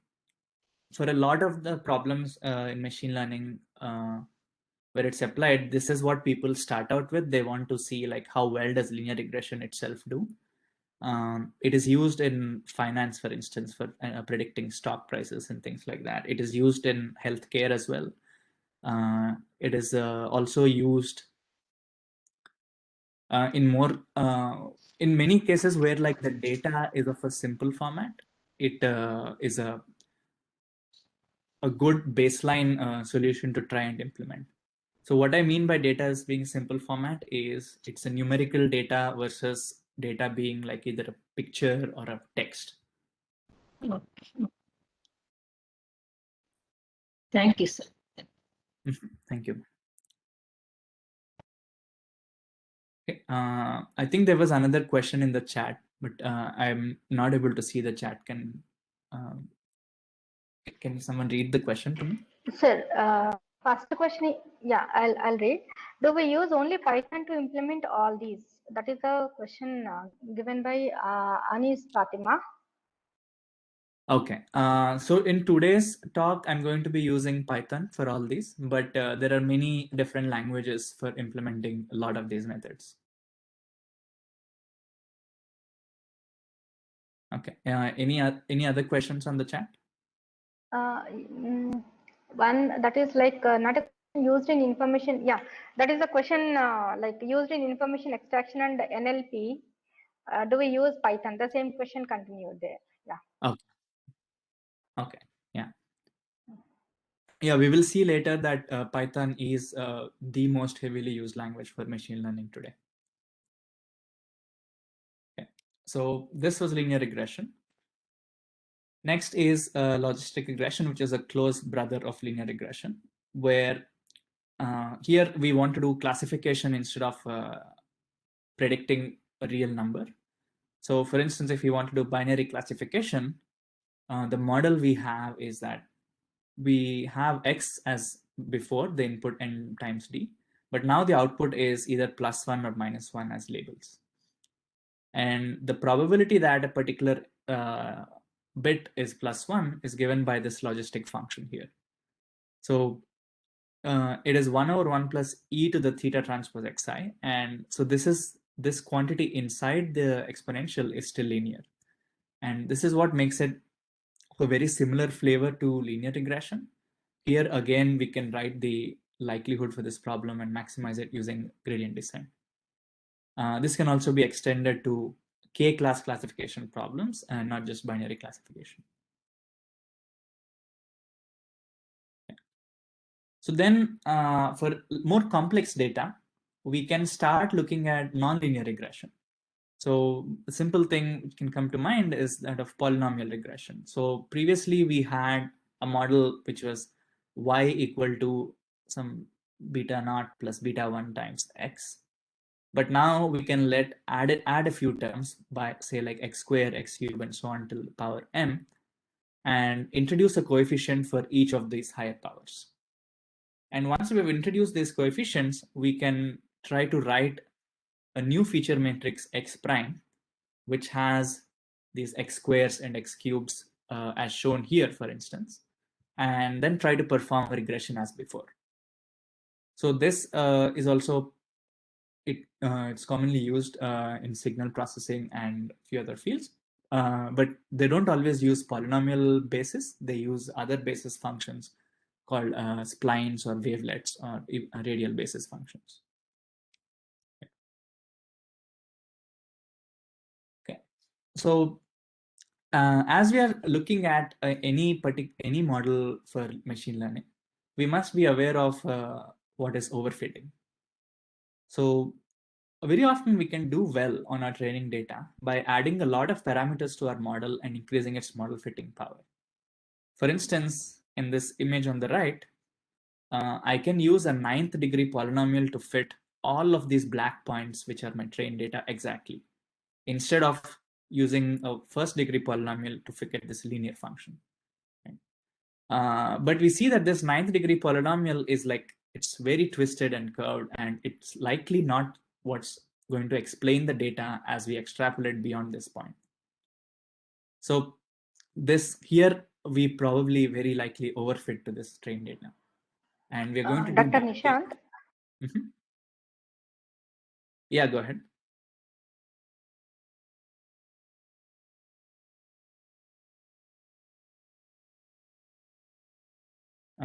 a lot of the problems in machine learning where it's applied, this is what people start out with. They want to see like how well does linear regression itself do. It is used in finance, for instance, for predicting stock prices and things like that. It is used in healthcare as well. It is also used in many cases where like the data is of a simple format. It is a good baseline solution to try and implement. So what I mean by data as being simple format is it's a numerical data versus data being like either a picture or a text. Thank you, sir. Thank you. Okay, I think there was another question in the chat, but I'm not able to see the chat. Can someone read the question to me? Sir, first question, yeah, I'll read. Do we use only Python to implement all these? That is the question given by Anis Fatima. Okay, so in today's talk, I'm going to be using Python for all these, but there are many different languages for implementing a lot of these methods. Okay, any other questions on the chat? One that is like not a used in information. Yeah, that is a question like used in information extraction and NLP. Do we use Python? The same question continued there. Yeah. Okay. Okay. Yeah. Yeah, we will see later that Python is the most heavily used language for machine learning today. Okay. So this was linear regression. Next is logistic regression, which is a close brother of linear regression, where here we want to do classification instead of predicting a real number. So for instance, if you want to do binary classification, the model we have is that we have x as before, the input n times d, but now the output is either +1 or -1 as labels. And the probability that a particular bit is +1 is given by this logistic function here. So it is 1/1 plus e to the theta transpose xi. And so this quantity inside the exponential is still linear. And this is what makes it a very similar flavor to linear regression. Here again, we can write the likelihood for this problem and maximize it using gradient descent. This can also be extended to k-class classification problems and not just binary classification. So then for more complex data, we can start looking at nonlinear regression. So the simple thing which can come to mind is that of polynomial regression. So previously we had a model which was y equal to some beta naught plus beta 1 times x. But now we can add a few terms by say like x square, x cube, and so on till the power m, and introduce a coefficient for each of these higher powers. And once we've introduced these coefficients, we can try to write a new feature matrix x prime, which has these x squares and x cubes as shown here, for instance, and then try to perform a regression as before. So this is also, it's commonly used in signal processing and a few other fields, but they don't always use polynomial basis. They use other basis functions called splines or wavelets or radial basis functions. Okay, so as we are looking at any model for machine learning, we must be aware of what is overfitting. So very often we can do well on our training data by adding a lot of parameters to our model and increasing its model fitting power. For instance, in this image on the right, I can use a 9th degree polynomial to fit all of these black points, which are my trained data, exactly, instead of using a 1st degree polynomial to fit this linear function. But we see that this 9th degree polynomial is like, it's very twisted and curved, and it's likely not what's going to explain the data as we extrapolate beyond this point. So this here, we probably very likely overfit to this trained data. And we're going to Dr. Nishant? Yeah, go ahead.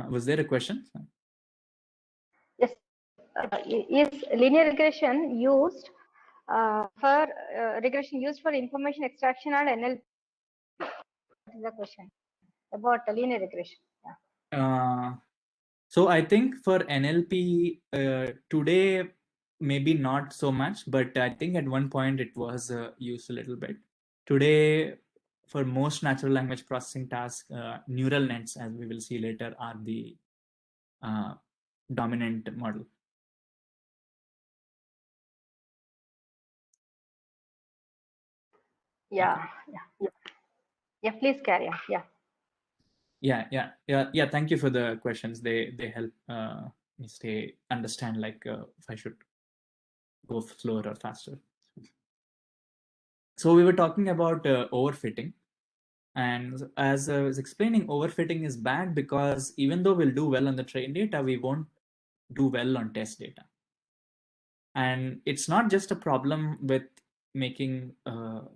Was there a question? Yes. Is linear regression used for information extraction and NLP? That is the question about linear regression. Yeah. So I think for NLP today, maybe not so much, but I think at one point it was used a little bit. Today, for most natural language processing tasks, neural nets, as we will see later, are the dominant model. Yeah. Please carry on. Yeah. Thank you for the questions. They help me understand like if I should go slower or faster. So we were talking about overfitting. And as I was explaining, overfitting is bad because even though we'll do well on the trained data, we won't do well on test data. And it's not just a problem with making the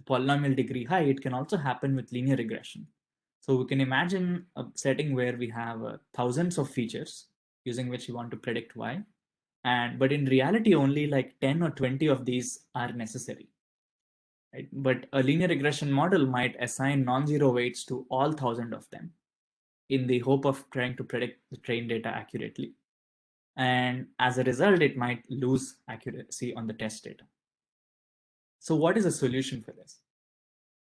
polynomial degree high, it can also happen with linear regression. So we can imagine a setting where we have thousands of features using which we want to predict y. But in reality, only like 10 or 20 of these are necessary. Right? But a linear regression model might assign non-zero weights to all 1,000 of them in the hope of trying to predict the trained data accurately. And as a result, it might lose accuracy on the test data. So what is a solution for this?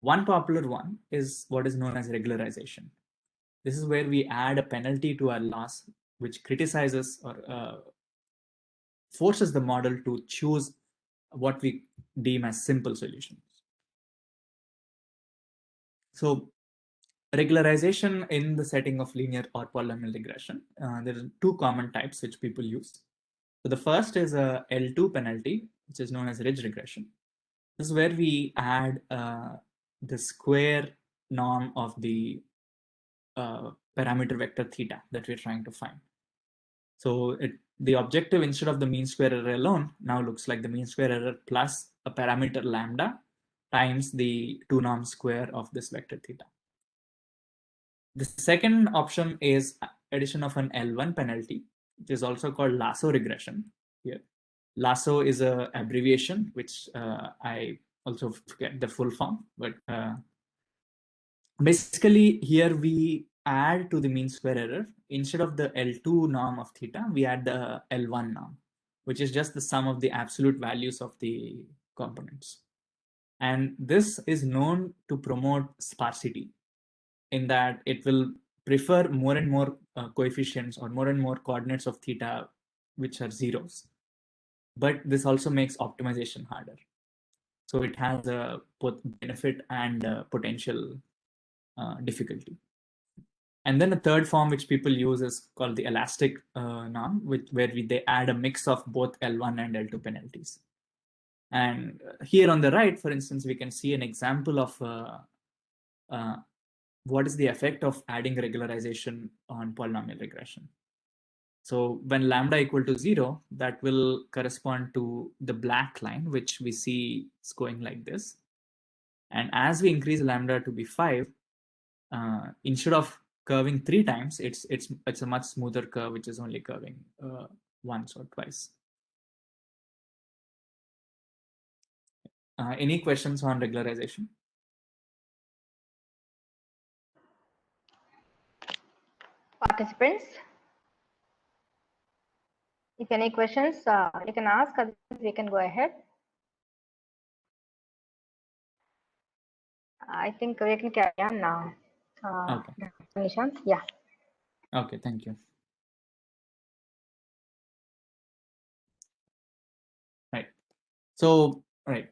One popular one is what is known as regularization. This is where we add a penalty to our loss, which criticizes or forces the model to choose what we deem as simple solutions. So regularization in the setting of linear or polynomial regression, there are two common types which people use. So the first is a L2 penalty, which is known as ridge regression. This is where we add the square norm of the parameter vector theta that we're trying to find. So the objective, instead of the mean square error alone, now looks like the mean square error plus a parameter lambda times the 2 norm square of this vector theta. The second option is addition of an L1 penalty, which is also called lasso regression here. Lasso is an abbreviation, which I also forget the full form, but basically here we add to the mean square error. Instead of the L2 norm of theta, we add the L1 norm, which is just the sum of the absolute values of the components. And this is known to promote sparsity in that it will prefer more and more coefficients or more and more coordinates of theta which are zeros. But this also makes optimization harder. So it has a both benefit and potential difficulty. And then a third form which people use is called the elastic norm, where they add a mix of both L1 and L2 penalties. And here on the right, for instance, we can see an example of what is the effect of adding regularization on polynomial regression. So when lambda equal to 0, that will correspond to the black line, which we see is going like this. And as we increase lambda to be 5, instead of curving 3 times, it's a much smoother curve, which is only curving once or twice. Any questions on regularization? Participants, if any questions, you can ask, otherwise we can go ahead. I think we can carry on now. Okay. Nishant, yeah. Okay, thank you. Right.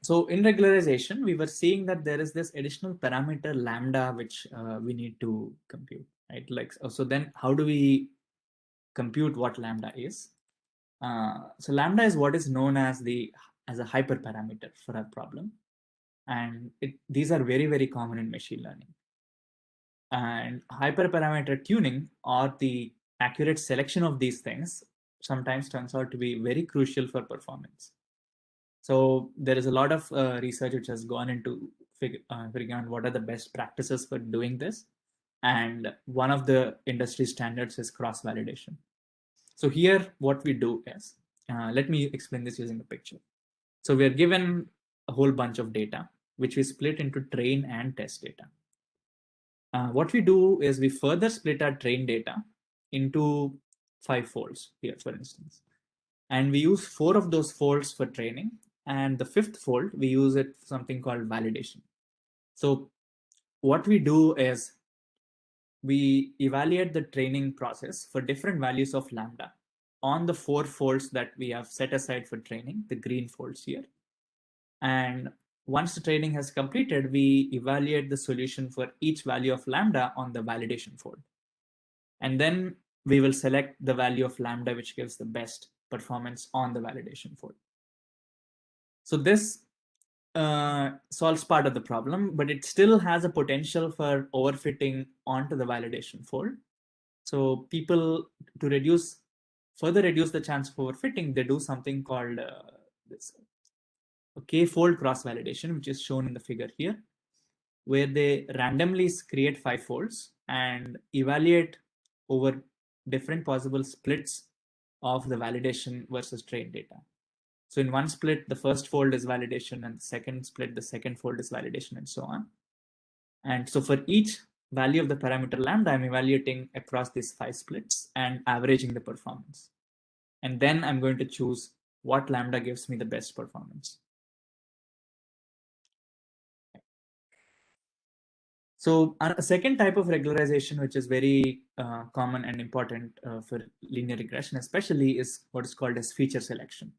So in regularization, we were seeing that there is this additional parameter lambda, which we need to compute, right? Like, so then how do we compute what lambda is? So lambda is what is known as a hyperparameter for our problem. And these are very, very common in machine learning. And hyperparameter tuning, or the accurate selection of these things, sometimes turns out to be very crucial for performance. So there is a lot of research which has gone into figuring out what are the best practices for doing this. And one of the industry standards is cross-validation. So here, what we do is, let me explain this using a picture. So we are given a whole bunch of data, which we split into train and test data. What we do is we further split our train data into 5 folds here, for instance. And we use 4 of those folds for training. And the 5th fold, we use it for something called validation. So what we do is we evaluate the training process for different values of lambda on the 4 folds that we have set aside for training, the green folds here. And once the training has completed, we evaluate the solution for each value of lambda on the validation fold. And then we will select the value of lambda which gives the best performance on the validation fold. So this solves part of the problem, but it still has a potential for overfitting onto the validation fold. So people, to further reduce the chance of overfitting, they do something called this k-fold cross-validation, which is shown in the figure here, where they randomly create 5 folds and evaluate over different possible splits of the validation versus trained data. So in one split, the first fold is validation, and the second split, the second fold is validation, and so on. And so for each value of the parameter lambda, I'm evaluating across these 5 splits and averaging the performance. And then I'm going to choose what lambda gives me the best performance. So a second type of regularization, which is very common and important for linear regression especially, is what is called as feature selection.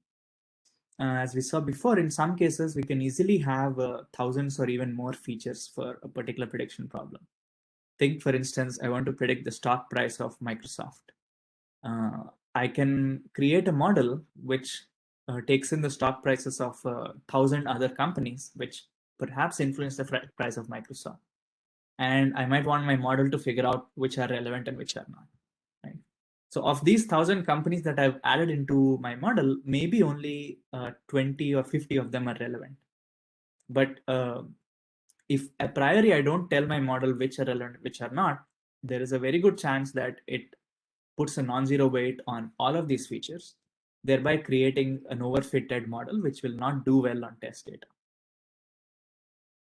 As we saw before, in some cases, we can easily have thousands or even more features for a particular prediction problem. Think, for instance, I want to predict the stock price of Microsoft. I can create a model which takes in the stock prices of 1,000 other companies, which perhaps influence the price of Microsoft. And I might want my model to figure out which are relevant and which are not. Right? So of these 1,000 companies that I've added into my model, maybe only 20 or 50 of them are relevant. But if a priori I don't tell my model which are relevant, which are not, there is a very good chance that it puts a non-zero weight on all of these features, thereby creating an overfitted model which will not do well on test data.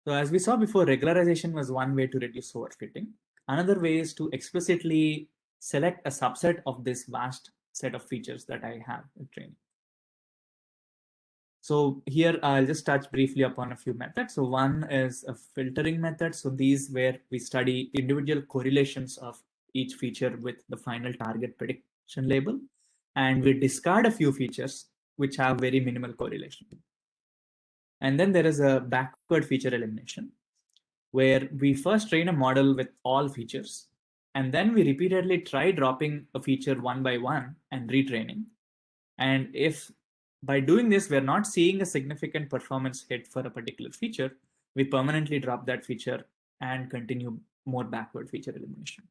So as we saw before, regularization was one way to reduce overfitting. Another way is to explicitly select a subset of this vast set of features that I have in training. So here I'll just touch briefly upon a few methods. So one is a filtering method. So these where we study individual correlations of each feature with the final target prediction label, and we discard a few features which have very minimal correlation. And then there is a backward feature elimination, where we first train a model with all features, and then we repeatedly try dropping a feature one by one and retraining. And if by doing this, we're not seeing a significant performance hit for a particular feature, we permanently drop that feature and continue more backward feature elimination.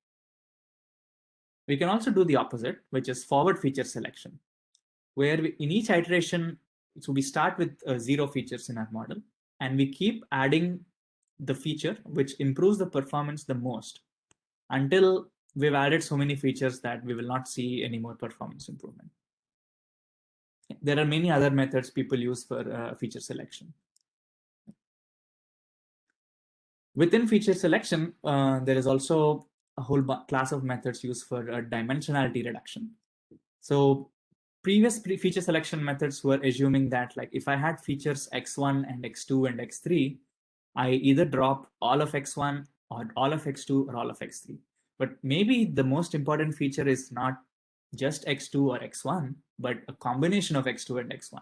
We can also do the opposite, which is forward feature selection, where in each iteration, so we start with 0 features in our model, and we keep adding the feature which improves the performance the most until we've added so many features that we will not see any more performance improvement. There are many other methods people use for feature selection. Within feature selection, there is also a whole class of methods used for dimensionality reduction. So previous feature selection methods were assuming that, like, if I had features x1 and x2 and x3, I either drop all of x1 or all of x2 or all of x3. But maybe the most important feature is not just x2 or x1, but a combination of x2 and x1.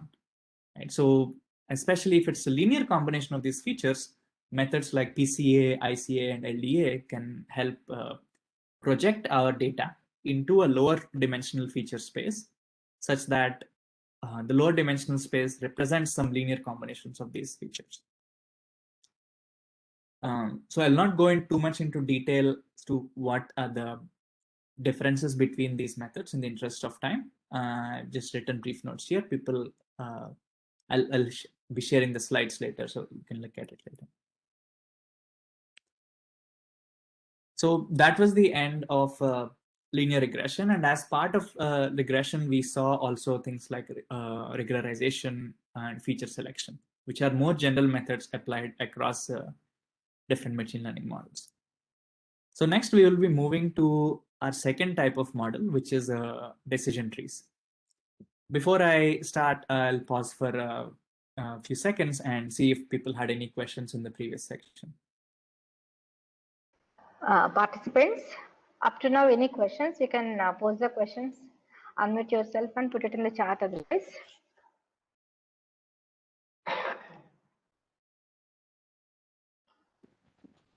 Right? So especially if it's a linear combination of these features, methods like PCA, ICA, and LDA can help project our data into a lower dimensional feature space, such that the lower dimensional space represents some linear combinations of these features. So I'll not go in too much into detail as to what are the differences between these methods in the interest of time. I've just written brief notes here. People, I'll be sharing the slides later, so you can look at it later. So that was the end of linear regression. And as part of regression, we saw also things like regularization and feature selection, which are more general methods applied across different machine learning models. So next we will be moving to our second type of model, which is decision trees. Before I start, I'll pause for a few seconds and see if people had any questions in the previous section. Participants, up to now, any questions? You can pose the questions, unmute yourself and put it in the chat otherwise.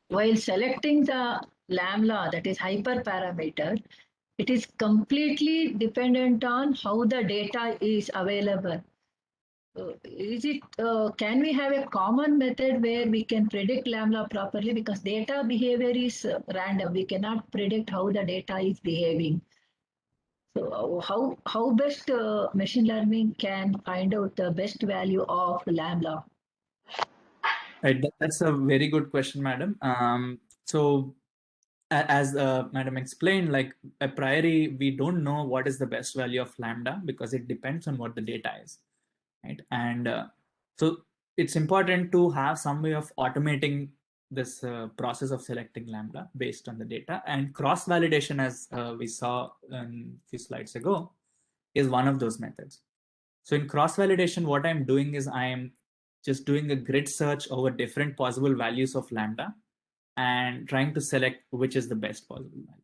While selecting the lambda, that is hyperparameter, it is completely dependent on how the data is available. Can we have a common method where we can predict lambda properly? Because data behavior is random. We cannot predict how the data is behaving. So how best machine learning can find out the best value of lambda? Right, that's a very good question, madam. So as madam explained, like a priori, we don't know what is the best value of lambda because it depends on what the data is, right? And so it's important to have some way of automating this process of selecting lambda based on the data. And cross-validation, as we saw a few slides ago, is one of those methods. So in cross-validation, what I'm doing is I'm just doing a grid search over different possible values of lambda and trying to select which is the best possible value.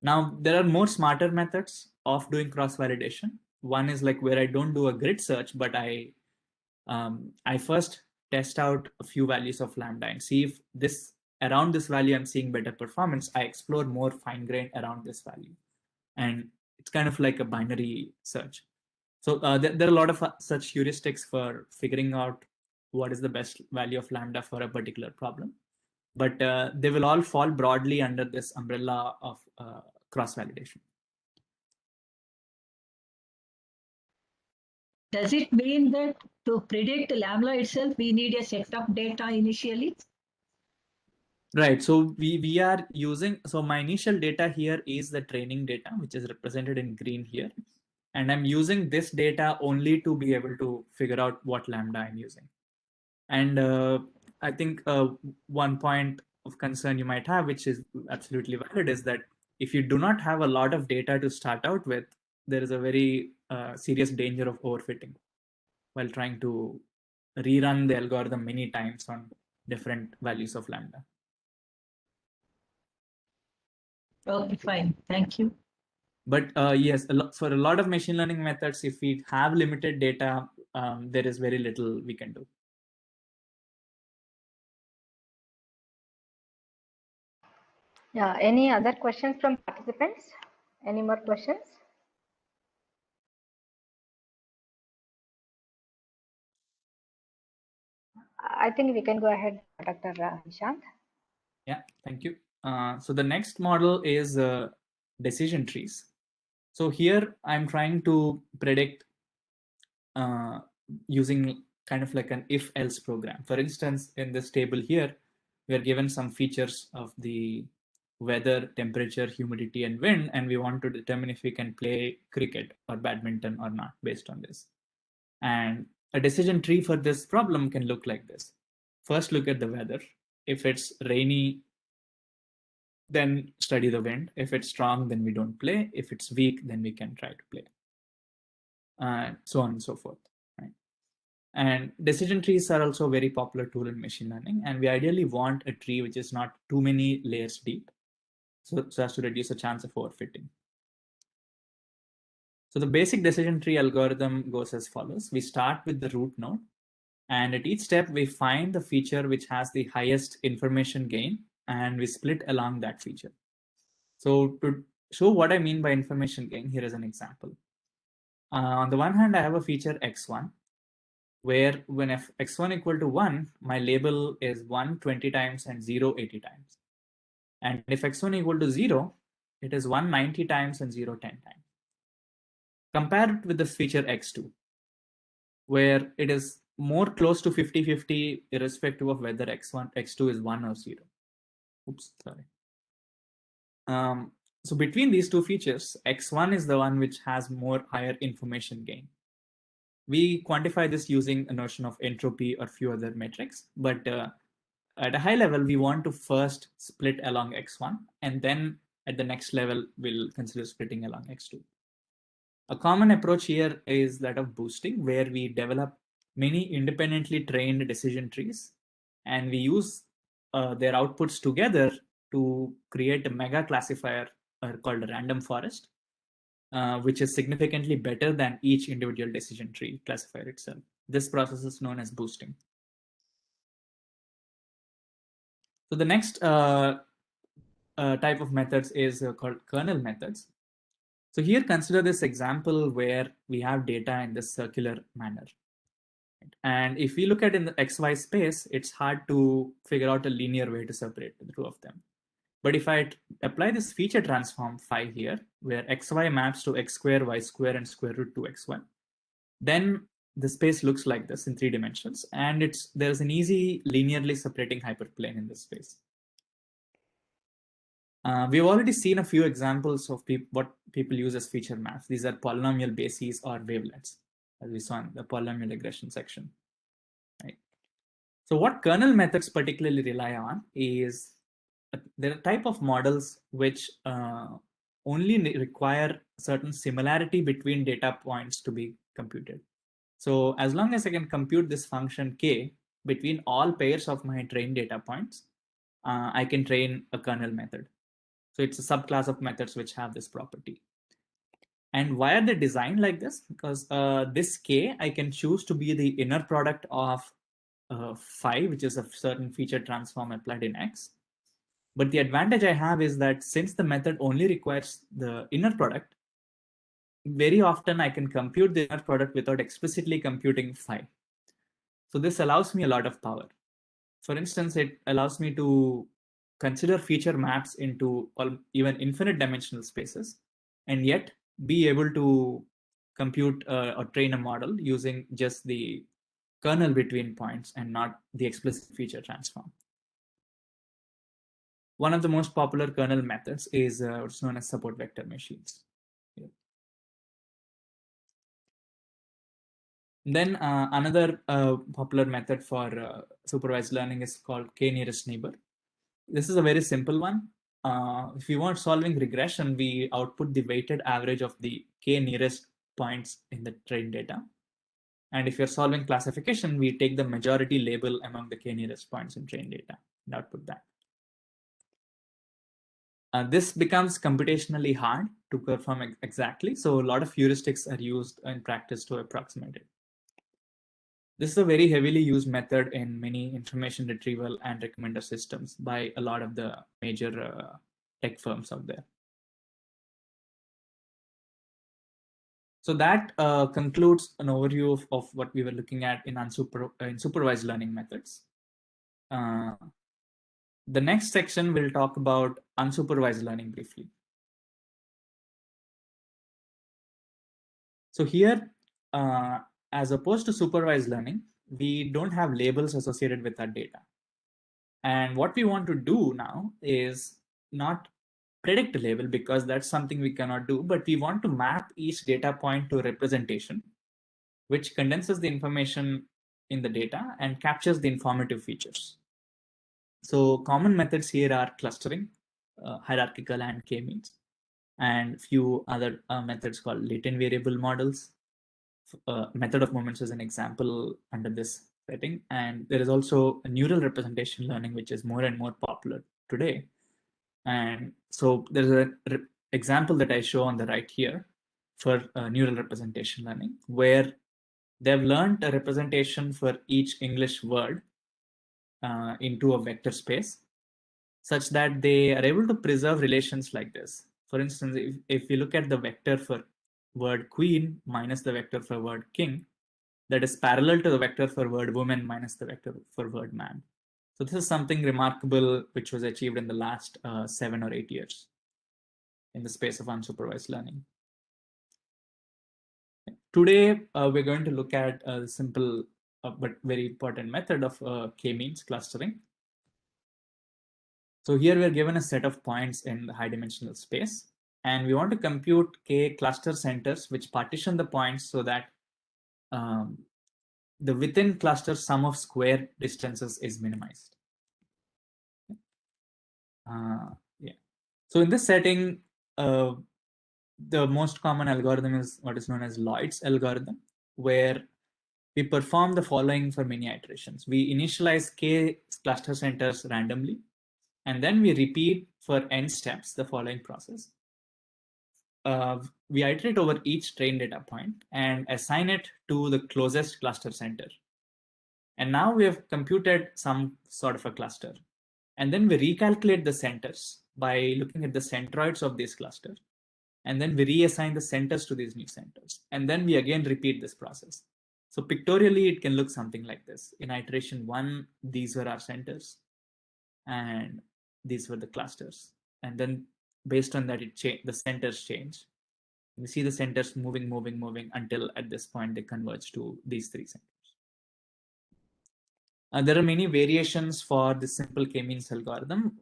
Now, there are more smarter methods of doing cross-validation. One is like where I don't do a grid search, but I first test out a few values of lambda and see if around this value I'm seeing better performance. I explore more fine-grained around this value. And it's kind of like a binary search. So there are a lot of such heuristics for figuring out what is the best value of lambda for a particular problem. But they will all fall broadly under this umbrella of cross-validation. Does it mean that to predict lambda itself, we need a set of data initially? Right. So we are using, so my initial data here is the training data, which is represented in green here. And I'm using this data only to be able to figure out what lambda I'm using. And I think one point of concern you might have, which is absolutely valid, is that if you do not have a lot of data to start out with, there is a very serious danger of overfitting. while trying to rerun the algorithm many times on different values of lambda. Okay, fine. Thank you. But yes, for a lot of machine learning methods, if we have limited data, there is very little we can do. Yeah, any other questions from participants? Any more questions? I think we can go ahead, Dr. Nishant. Yeah, thank you. So the next model is decision trees. So here I'm trying to predict using kind of like an if-else program. For instance, in this table here, we are given some features of the weather, temperature, humidity, and wind, and we want to determine if we can play cricket or badminton or not based on this. And a decision tree for this problem can look like this. First, look at the weather. If it's rainy, then study the wind. If it's strong, then we don't play. If it's weak, then we can try to play. So on and so forth. Right? And decision trees are also a very popular tool in machine learning. And we ideally want a tree which is not too many layers deep, so as to reduce the chance of overfitting. So the basic decision tree algorithm goes as follows. We start with the root node. And at each step, we find the feature which has the highest information gain, and we split along that feature. So to show what I mean by information gain, here is an example. On the one hand, I have a feature x1, where when x1 equal to 1, my label is 1 20 times and 0 80 times. And if x1 equal to 0, it is 1 90 times and 0 10 times. Compare it with the feature x2, where it is more close to 50-50 irrespective of whether x2 is 1 or 0. Oops, sorry. So between these two features, x1 is the one which has more higher information gain. We quantify this using a notion of entropy or few other metrics, but at a high level, we want to first split along x1, and then at the next level, we'll consider splitting along x2. A common approach here is that of boosting, where we develop many independently trained decision trees, and we use their outputs together to create a mega classifier called a random forest, which is significantly better than each individual decision tree classifier itself. This process is known as boosting. So the next type of methods is called kernel methods. So here, consider this example where we have data in this circular manner. And if we look at in the XY space, it's hard to figure out a linear way to separate the two of them. But if I apply this feature transform phi here, where xy maps to x square, y square, and square root 2x1, then the space looks like this in 3 dimensions. And there's an easy linearly separating hyperplane in this space. We've already seen a few examples of what people use as feature maps. These are polynomial bases or wavelets, as we saw in the polynomial regression section. Right? So what kernel methods particularly rely on is there are type of models which only require certain similarity between data points to be computed. So as long as I can compute this function k between all pairs of my trained data points, I can train a kernel method. So it's a subclass of methods which have this property. And why are they designed like this? Because this k, I can choose to be the inner product of phi, which is a certain feature transform applied in x. But the advantage I have is that since the method only requires the inner product, very often I can compute the inner product without explicitly computing phi. So this allows me a lot of power. For instance, it allows me to consider feature maps into even infinite dimensional spaces, and yet be able to compute or train a model using just the kernel between points and not the explicit feature transform. One of the most popular kernel methods is what's known as support vector machines. Yeah. Then another popular method for supervised learning is called k-nearest neighbor. This is a very simple one. If we want solving regression, we output the weighted average of the k nearest points in the trained data. And if you're solving classification, we take the majority label among the k nearest points in trained data and output that. This becomes computationally hard to perform exactly. So a lot of heuristics are used in practice to approximate it. This is a very heavily used method in many information retrieval and recommender systems by a lot of the major tech firms out there. So that concludes an overview of what we were looking at in supervised learning methods. The next section will talk about unsupervised learning briefly. So here, as opposed to supervised learning, we don't have labels associated with our data. And what we want to do now is not predict a label, because that's something we cannot do, but we want to map each data point to a representation, which condenses the information in the data and captures the informative features. So common methods here are clustering, hierarchical and k-means, and few other methods called latent variable models. Method of moments is an example under this setting. And there is also a neural representation learning, which is more and more popular today. And so there's an example that I show on the right here for neural representation learning, where they've learned a representation for each English word into a vector space, such that they are able to preserve relations like this. For instance, if you look at the vector for word queen minus the vector for word king, that is parallel to the vector for word woman minus the vector for word man. So this is something remarkable which was achieved in the last 7 or 8 years in the space of unsupervised learning. Today, we're going to look at a simple but very important method of k-means clustering. So here we're given a set of points in the high dimensional space, and we want to compute k cluster centers which partition the points so that the within cluster sum of square distances is minimized. Yeah. So in this setting, the most common algorithm is what is known as Lloyd's algorithm, where we perform the following for many iterations. We initialize k cluster centers randomly, and then we repeat for n steps the following process. We iterate over each trained data point and assign it to the closest cluster center. And now we have computed some sort of a cluster. And then we recalculate the centers by looking at the centroids of this cluster. And then we reassign the centers to these new centers. And then we again repeat this process. So pictorially, it can look something like this. In iteration 1, these were our centers, and these were the clusters. And then based on that, the centers change. We see the centers moving until at this point they converge to these 3 centers. There are many variations for this simple k-means algorithm.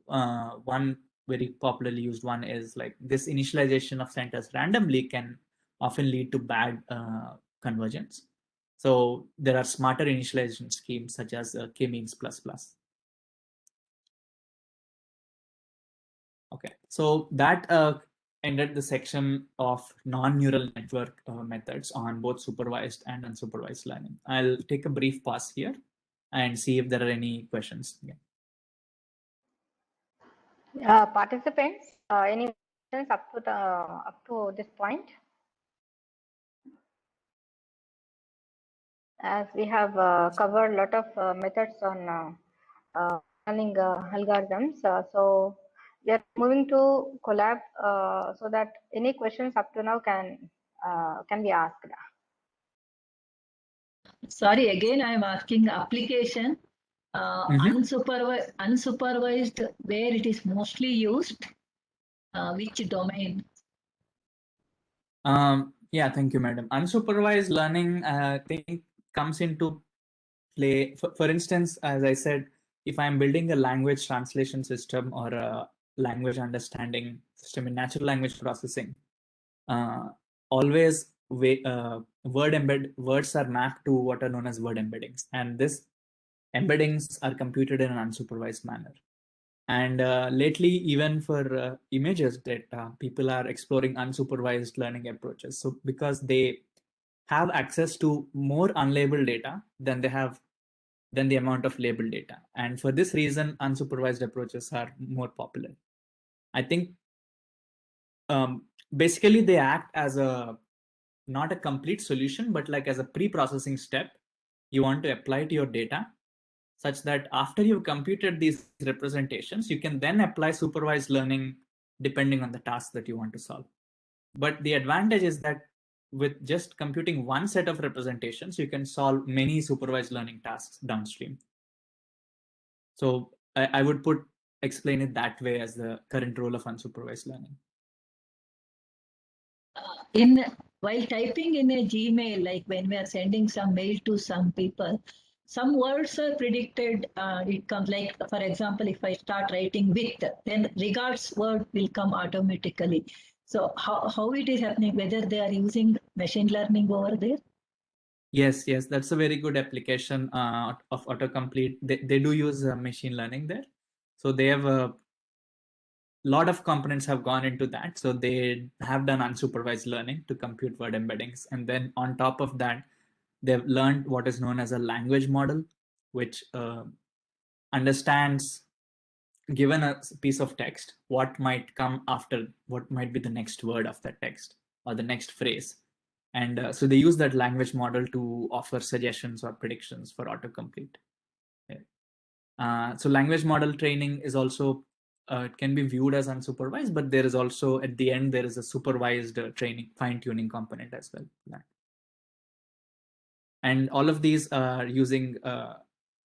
One very popularly used one is like this initialization of centers randomly can often lead to bad convergence. So there are smarter initialization schemes such as k-means ++. Okay, so that ended the section of non-neural network methods on both supervised and unsupervised learning. I'll take a brief pause here and see if there are any questions. Yeah. Participants, any questions up to this point? As we have covered a lot of methods on learning algorithms, so we are moving to collab so that any questions up to now can be asked. Sorry, again, I am asking application. Unsupervised, where it is mostly used, which domain? Yeah, thank you, madam. Unsupervised learning, I think, comes into play. For instance, as I said, if I'm building a language translation system or a language understanding system in natural language processing, always words are mapped to what are known as word embeddings, and this embeddings are computed in an unsupervised manner. And lately, even for images data, people are exploring unsupervised learning approaches. So because they have access to more unlabeled data than the amount of labeled data. And for this reason, unsupervised approaches are more popular. I think basically they act as not a complete solution, but like as a pre-processing step you want to apply to your data, such that after you've computed these representations, you can then apply supervised learning depending on the task that you want to solve. But the advantage is that with just computing one set of representations, you can solve many supervised learning tasks downstream. So I would explain it that way as the current role of unsupervised learning. While typing in a Gmail, like when we are sending some mail to some people, some words are predicted. It comes like, for example, if I start writing with, then regards word will come automatically. So how it is happening, whether they are using machine learning over there? Yes, that's a very good application of autocomplete. They do use machine learning there. So they have a lot of components have gone into that. So they have done unsupervised learning to compute word embeddings. And then on top of that, they've learned what is known as a language model, which understands, given a piece of text, what might come after, what might be the next word of that text or the next phrase. And so they use that language model to offer suggestions or predictions for autocomplete. So language model training is also, it can be viewed as unsupervised, but there is also, at the end, there is a supervised training, fine-tuning component as well. And all of these are using,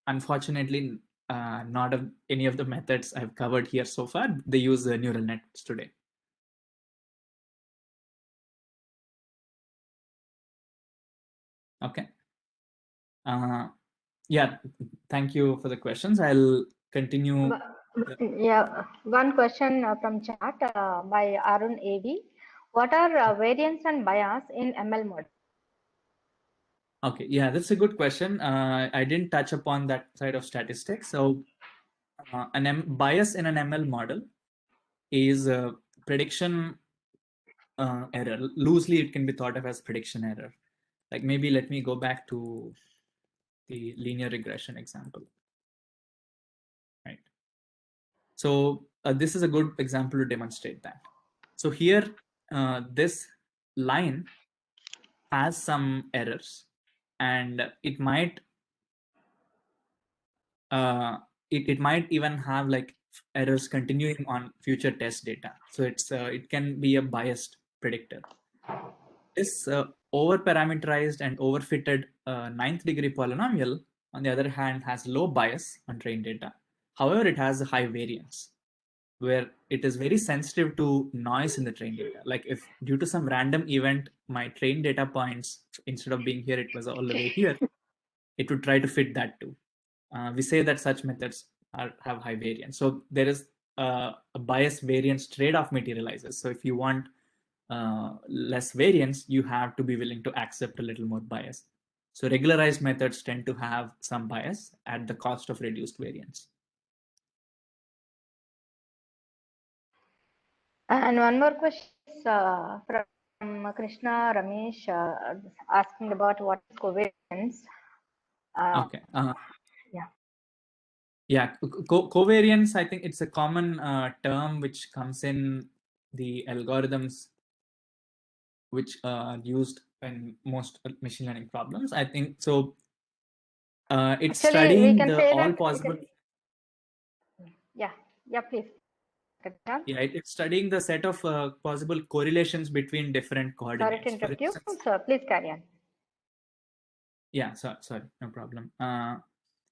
unfortunately, not any of the methods I've covered here so far. They use neural nets today. Okay. Yeah, thank you for the questions. I'll continue. Yeah, one question from chat by Arun AV. What are variance and bias in ML model? Okay, yeah, that's a good question. I didn't touch upon that side of statistics. So bias in an ML model is a prediction error. Loosely, it can be thought of as prediction error. Like maybe let me go back to the linear regression example. Right. So this is a good example to demonstrate that. So here, this line has some errors, and it might it might even have like errors continuing on future test data. So it can be a biased predictor. This over parameterized and overfitted ninth degree polynomial, on the other hand, has low bias on trained data. However, it has a high variance, where it is very sensitive to noise in the trained data. Like if due to some random event, my trained data points, instead of being here, it was all the way here, it would try to fit that too. We say that such methods have high variance. So there is a bias variance trade-off materializes. So if you want less variance, you have to be willing to accept a little more bias. So regularized methods tend to have some bias at the cost of reduced variance. And one more question is from Krishna Ramesh asking about what is covariance. Okay. Yeah. Yeah, covariance, I think it's a common term which comes in the algorithms which are used in most machine learning problems. I think so. It's Actually, studying we can the say all that possible. Yeah, please. Yeah, it's studying the set of possible correlations between different coordinates. Sorry to interrupt you, sir. Please carry on. Yeah, sorry, no problem.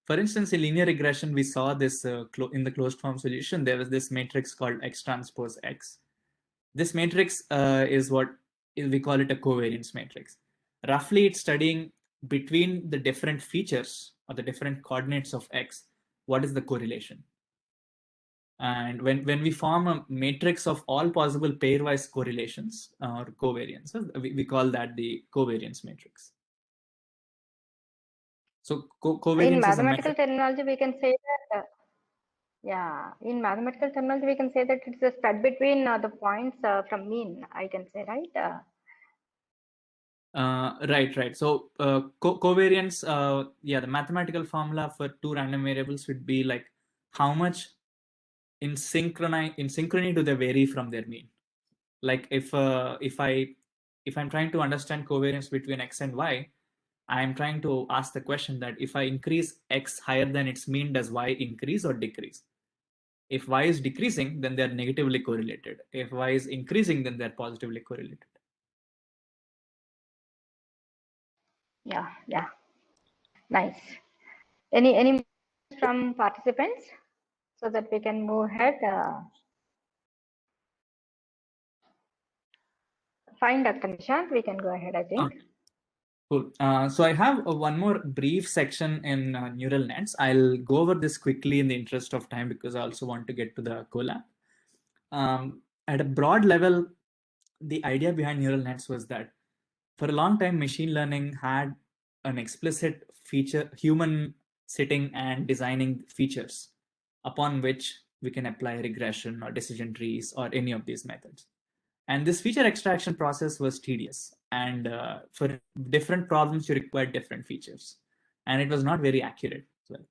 For instance, in linear regression, we saw this in the closed form solution. There was this matrix called X transpose X. This matrix is what we call it a covariance matrix. Roughly, it's studying between the different features or the different coordinates of X, what is the correlation? And when we form a matrix of all possible pairwise correlations or covariances, we call that the covariance matrix. So covariance in is mathematical a terminology, we can say that in mathematical terminology, we can say that it's a spread between the points from mean, I can say, right? Right. So covariance, yeah, the mathematical formula for two random variables would be like how much in synchrony do they vary from their mean. Like if I'm trying to understand covariance between x and y, I'm trying to ask the question that if I increase x higher than its mean, does y increase or decrease? If y is decreasing, then they're negatively correlated. If y is increasing, then they're positively correlated. Yeah. Nice. Any from participants so that we can move ahead? Fine, Dr. Nishant, we can go ahead, I think. Cool. So I have one more brief section in neural nets. I'll go over this quickly in the interest of time because I also want to get to the collab. At a broad level, the idea behind neural nets was that for a long time, machine learning had an explicit feature, human sitting and designing features upon which we can apply regression or decision trees or any of these methods. And this feature extraction process was tedious. And for different problems, you required different features. And it was not very accurate as well.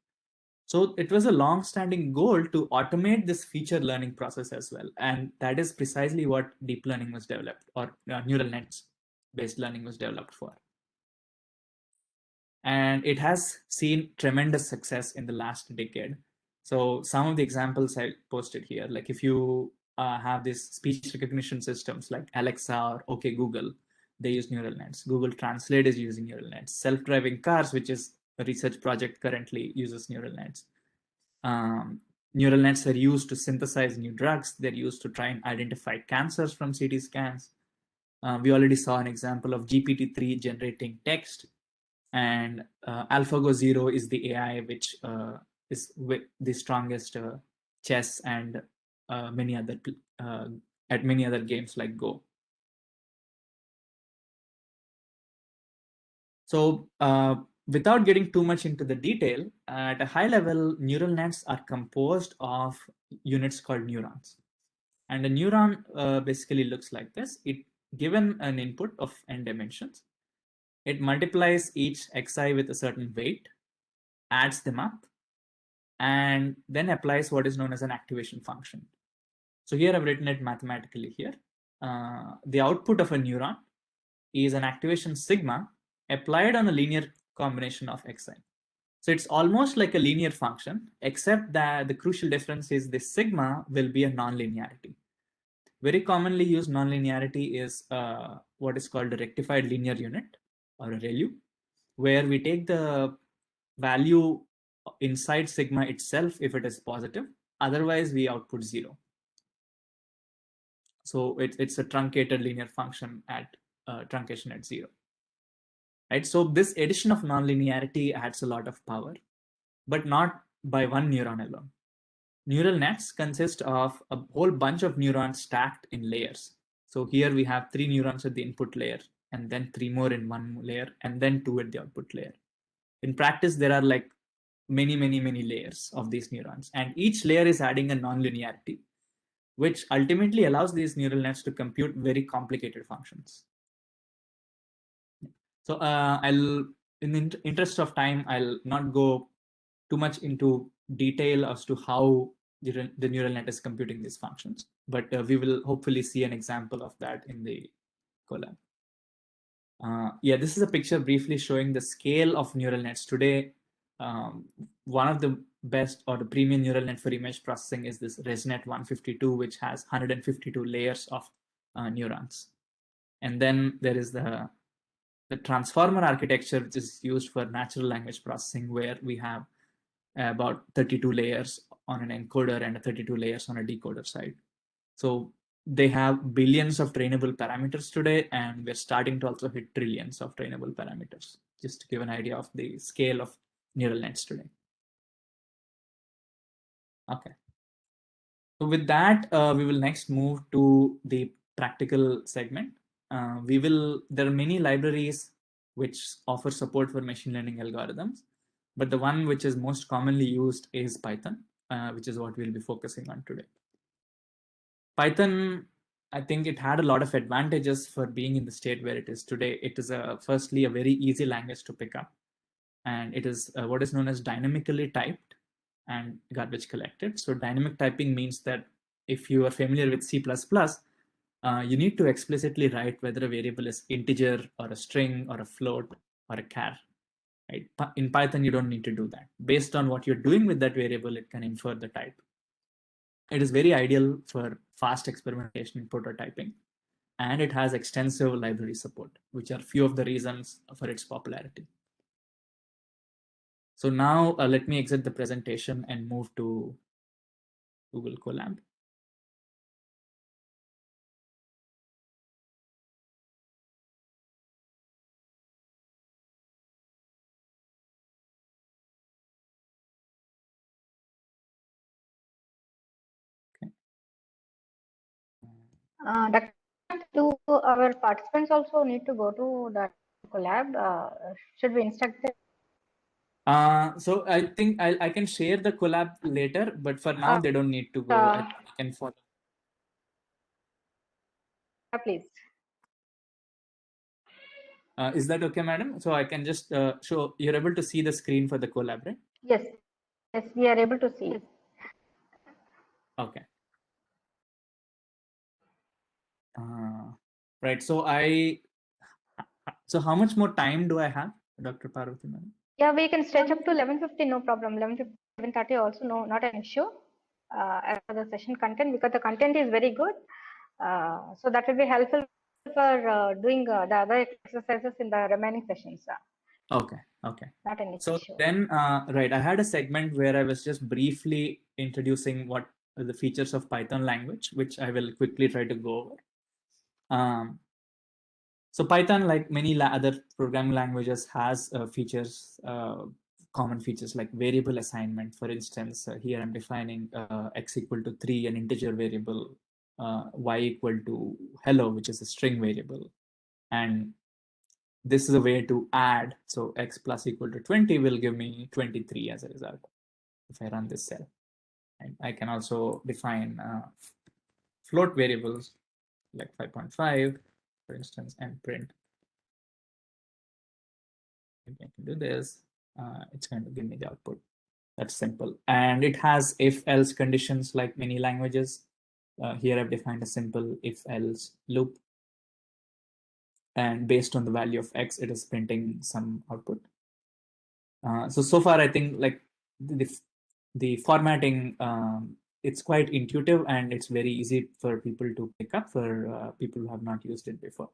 So it was a long-standing goal to automate this feature learning process as well. And that is precisely what deep learning was developed, or neural nets based learning was developed for. And it has seen tremendous success in the last decade. So some of the examples I posted here, like if you have these speech recognition systems like Alexa or OK Google, they use neural nets. Google Translate is using neural nets. Self-driving cars, which is a research project currently, uses neural nets. Neural nets are used to synthesize new drugs. They're used to try and identify cancers from CT scans. We already saw an example of GPT-3 generating text, and AlphaGo Zero is the AI which is with the strongest chess and many other at many other games like Go. So without getting too much into the detail, at a high level, neural nets are composed of units called neurons. And a neuron basically looks like this. It given an input of n dimensions, it multiplies each xi with a certain weight, adds them up, and then applies what is known as an activation function. So here I've written it mathematically here. The output of a neuron is an activation sigma applied on a linear combination of xi. So it's almost like a linear function, except that the crucial difference is the sigma will be a nonlinearity. Very commonly used nonlinearity is what is called a rectified linear unit, or a ReLU, where we take the value inside sigma itself if it is positive, otherwise we output 0. So it's a truncated linear function at truncation at 0. Right? So this addition of nonlinearity adds a lot of power, but not by one neuron alone. Neural nets consist of a whole bunch of neurons stacked in layers. So here we have 3 neurons at the input layer, and then 3 more in one layer, and then 2 at the output layer. In practice, there are like many layers of these neurons, and each layer is adding a nonlinearity, which ultimately allows these neural nets to compute very complicated functions. So I'll, in the interest of time, I'll not go too much into detail as to how the neural net is computing these functions, but we will hopefully see an example of that in the collab. Yeah, this is a picture briefly showing the scale of neural nets today. One of the best, or the premium neural net for image processing, is this ResNet 152, which has 152 layers of neurons. And then there is the transformer architecture, which is used for natural language processing, where we have about 32 layers on an encoder and 32 layers on a decoder side. So they have billions of trainable parameters today, and we're starting to also hit trillions of trainable parameters, just to give an idea of the scale of neural nets today. Okay. So with that, we will next move to the practical segment. There are many libraries which offer support for machine learning algorithms, but the one which is most commonly used is Python, which is what we'll be focusing on today. Python I think it had a lot of advantages for being in the state where it is today. It is firstly a very easy language to pick up, and it is what is known as dynamically typed and garbage collected. So dynamic typing means that if you are familiar with C++, you need to explicitly write whether a variable is integer or a string or a float or a char. Right? In Python, you don't need to do that. Based on what you're doing with that variable, it can infer the type. It is very ideal for fast experimentation in prototyping, and it has extensive library support, which are few of the reasons for its popularity. So now let me exit the presentation and move to Google Colab. Do our participants also need to go to the collab? Should we instruct them? So I think I can share the collab later, but for now they don't need to go. I can follow. Please. Is that okay, madam? So I can just show, you're able to see the screen for the collab, right? Yes, yes, we are able to see. Okay. Right. So how much more time do I have, Dr. Parvathi, madam? Yeah, we can stretch up to 11:50, no problem. 11:50, 11:30 also, no, not an issue. As for the session content, because the content is very good, so that will be helpful for doing the other exercises in the remaining sessions. Okay. Not an So issue. then, right, I had a segment where I was just briefly introducing what are the features of Python language, which I will quickly try to go over. So Python, like many other programming languages, has features, common features like variable assignment. For instance, here I'm defining x equal to 3, an integer variable, y equal to hello, which is a string variable. And this is a way to add. So x plus equal to 20 will give me 23 as a result if I run this cell. And I can also define float variables like 5.5, for instance, and print. I can do this. It's going to give me the output. That's simple. And it has if-else conditions like many languages. Here I've defined a simple if-else loop. And based on the value of x, it is printing some output. So far, I think like the formatting, it's quite intuitive and it's very easy for people to pick up for people who have not used it before.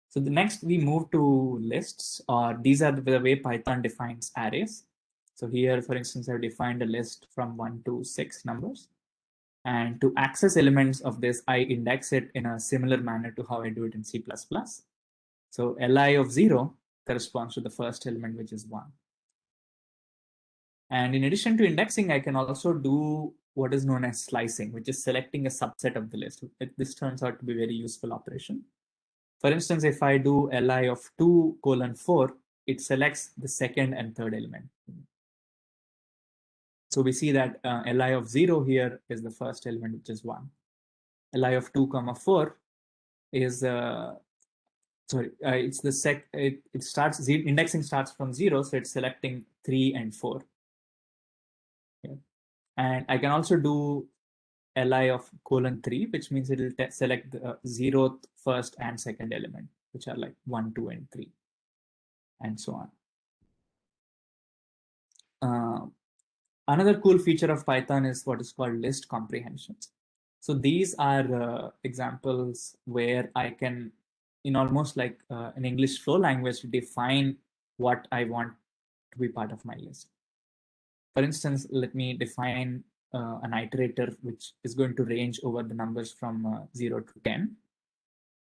So the next we move to lists, or these are the way Python defines arrays. So here, for instance, I've defined a list from 1 to 6 numbers. And to access elements of this, I index it in a similar manner to how I do it in C++. So li of 0 corresponds to the first element, which is 1. And in addition to indexing, I can also do what is known as slicing, which is selecting a subset of the list. This turns out to be a very useful operation. For instance, if I do li of 2:4, it selects the second and third element. So we see that li of 0 here is the first element, which is 1. Li of 2:4 is it's the it starts, indexing starts from 0, so it's selecting 3 and 4. Okay. And I can also do li of :3, which means it will select the 0th, first, and second element, which are like 1, 2, and 3, and so on. Another cool feature of Python is what is called list comprehensions. So these are examples where I can, in almost like an English flow language, define what I want to be part of my list. For instance, let me define an iterator which is going to range over the numbers from 0 to 10.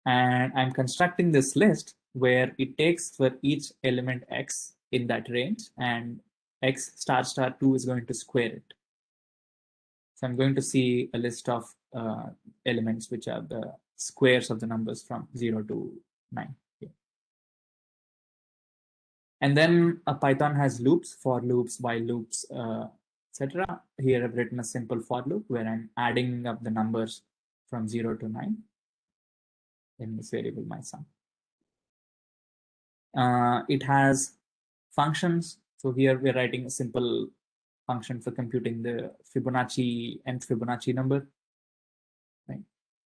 And I'm constructing this list where it takes for each element x in that range, and x star star 2 is going to square it. So I'm going to see a list of elements which are the squares of the numbers from 0 to 9. Yeah. And then Python has loops, for loops, while loops, etc. Here I've written a simple for loop where I'm adding up the numbers from 0 to 9. in this variable my sum. It has functions. So here we're writing a simple function for computing the Fibonacci nth Fibonacci number. Right?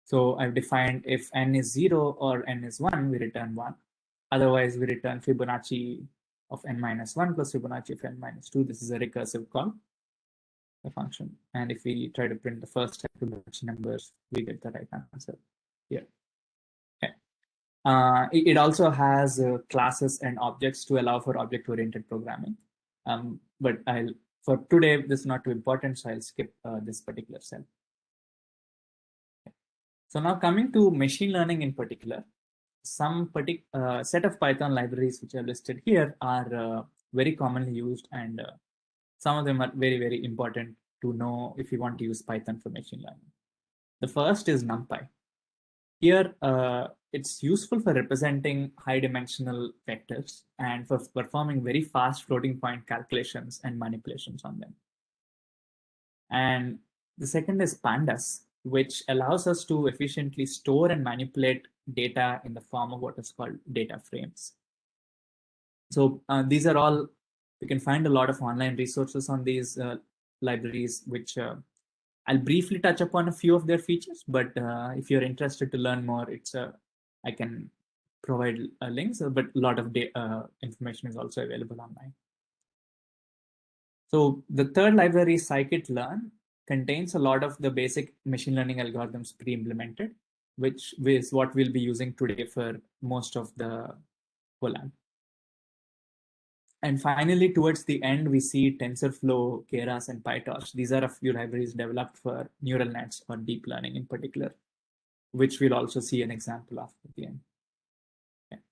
So I've defined if n is 0 or n is 1, we return 1. Otherwise, we return Fibonacci of n minus 1 plus Fibonacci of n minus 2. This is a recursive call, the function. And if we try to print the first Fibonacci numbers, we get the right answer here. Okay. It also has classes and objects to allow for object-oriented programming. But for today, this is not too important, so I'll skip this particular cell. So now coming to machine learning in particular, some set of Python libraries which are listed here are very commonly used, and some of them are very, very important to know if you want to use Python for machine learning. The first is NumPy. Here, it's useful for representing high-dimensional vectors and for performing very fast floating point calculations and manipulations on them. And the second is Pandas, which allows us to efficiently store and manipulate data in the form of what is called data frames. So these are all, you can find a lot of online resources on these libraries, which I'll briefly touch upon a few of their features, but if you're interested to learn more, I can provide links, but a lot of information is also available online. So the third library, scikit-learn, contains a lot of the basic machine learning algorithms pre-implemented, which is what we'll be using today for most of the collab. And finally, towards the end, we see TensorFlow, Keras, and PyTorch. These are a few libraries developed for neural nets or deep learning in particular, which we'll also see an example of at the end. Okay.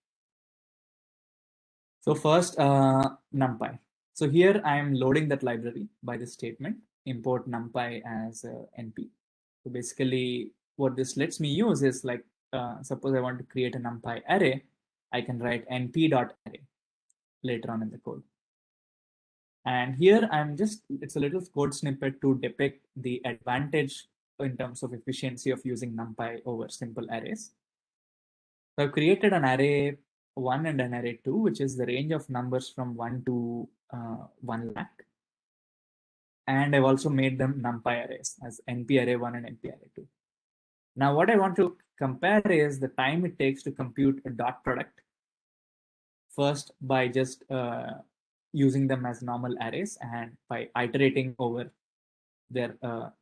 So first, NumPy. So here I am loading that library by this statement, import NumPy as NP. So basically, what this lets me use is like, suppose I want to create a NumPy array, I can write np.array later on in the code. And here it's a little code snippet to depict the advantage in terms of efficiency of using NumPy over simple arrays. So I've created an array 1 and an array 2, which is the range of numbers from 1 to 1 lakh. And I've also made them NumPy arrays as NP array 1 and NP array 2. Now what I want to compare is the time it takes to compute a dot product. First, by just using them as normal arrays and by iterating over their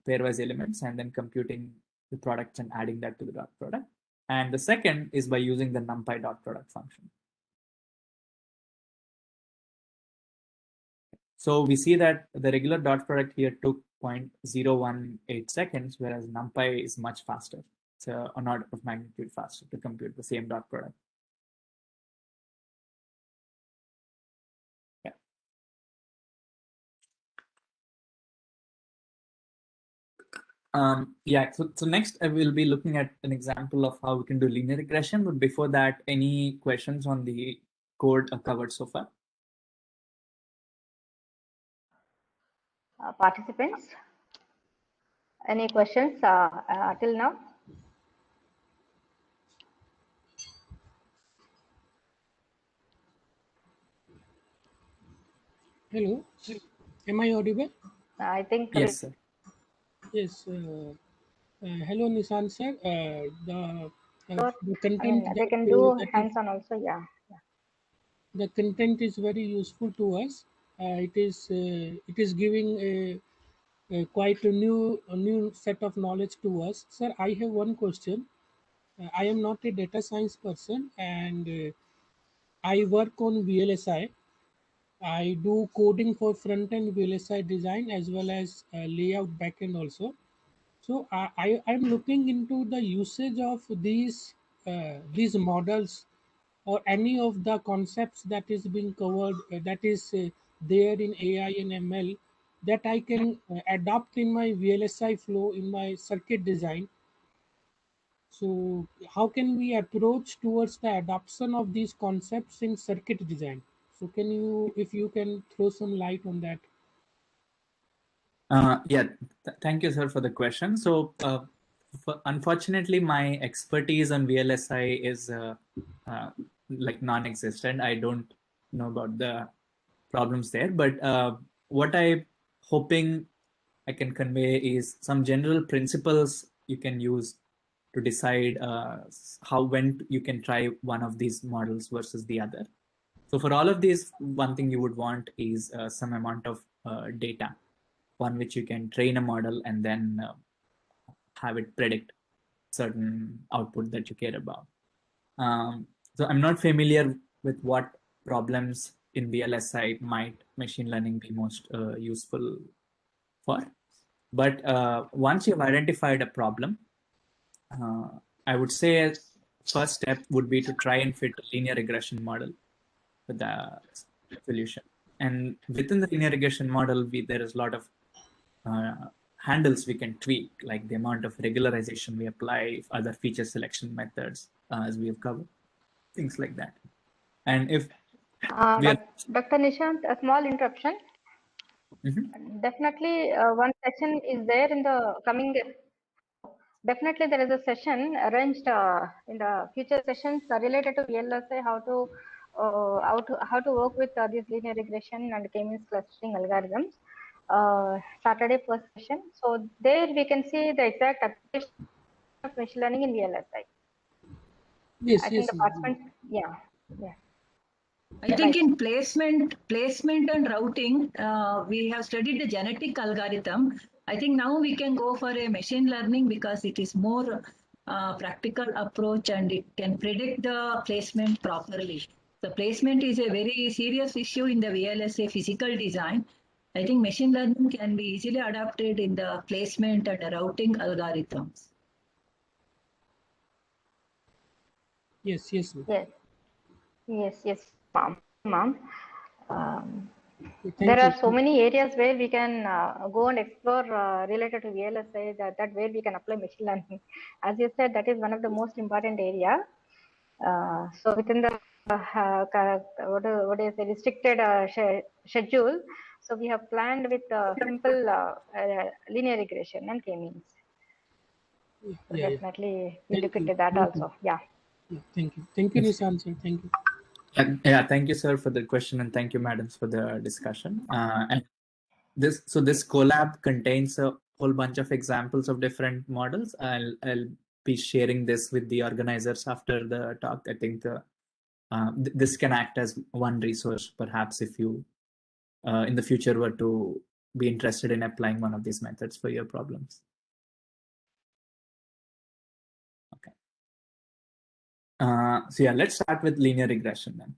pairwise elements and then computing the products and adding that to the dot product. And the second is by using the NumPy dot product function. So we see that the regular dot product here took 0.018 seconds, whereas NumPy is much faster. It's an order of magnitude faster to compute the same dot product. So next I will be looking at an example of how we can do linear regression. But before that, any questions on the code covered so far? Participants, any questions till now? Hello, am I audible? I think yes, sir. Yes. Hello, Nishan sir. The content. I mean, they can do hands-on also. Yeah. The content is very useful to us. It is giving quite a new set of knowledge to us. Sir, I have one question. I am not a data science person, and I work on VLSI. I do coding for front-end VLSI design as well as layout backend also. So I'm looking into the usage of these models or any of the concepts that is being covered that is there in AI and ML that I can adopt in my VLSI flow in my circuit design. So how can we approach towards the adoption of these concepts in circuit design? So if you can throw some light on that. Thank you, sir, for the question. So Unfortunately, my expertise on VLSI is like non-existent. I don't know about the problems there, but what I'm hoping I can convey is some general principles you can use to decide when you can try one of these models versus the other. So for all of these, one thing you would want is some amount of data, on which you can train a model and then have it predict certain output that you care about. So I'm not familiar with what problems in VLSI might machine learning be most useful for. But once you've identified a problem, I would say first step would be to try and fit a linear regression model with the solution. And within the linear regression model, there is a lot of handles we can tweak, like the amount of regularization we apply, other feature selection methods, as we have covered, things like that. And if Dr. Nishant, a small interruption. Definitely, one session is there in the coming. Definitely, there is a session arranged in the future sessions related to VLSI, how to work with this linear regression and k-means clustering algorithms. Saturday first session. So there we can see the exact application of machine learning in VLSI. Yes, I think the participants, yeah. I think in placement and routing, we have studied the genetic algorithm. I think now we can go for a machine learning because it is more practical approach and it can predict the placement properly. The placement is a very serious issue in the VLSA physical design. I think machine learning can be easily adapted in the placement and the routing algorithms. Yes, ma'am. There are so many areas where we can go and explore related to VLSI, that where we can apply machine learning. As you said, that is one of the most important area. So within the what do you say, restricted schedule, so we have planned with simple linear regression and k-means. So definitely we look into that also. Yeah. Thank you, Nishant sir. Thank you. Yeah, thank you, sir, for the question, and thank you, madams, for the discussion. And this collab contains a whole bunch of examples of different models. I'll be sharing this with the organizers after the talk. I think this can act as one resource, perhaps, if you in the future were to be interested in applying one of these methods for your problems. Okay. So yeah, let's start with linear regression then.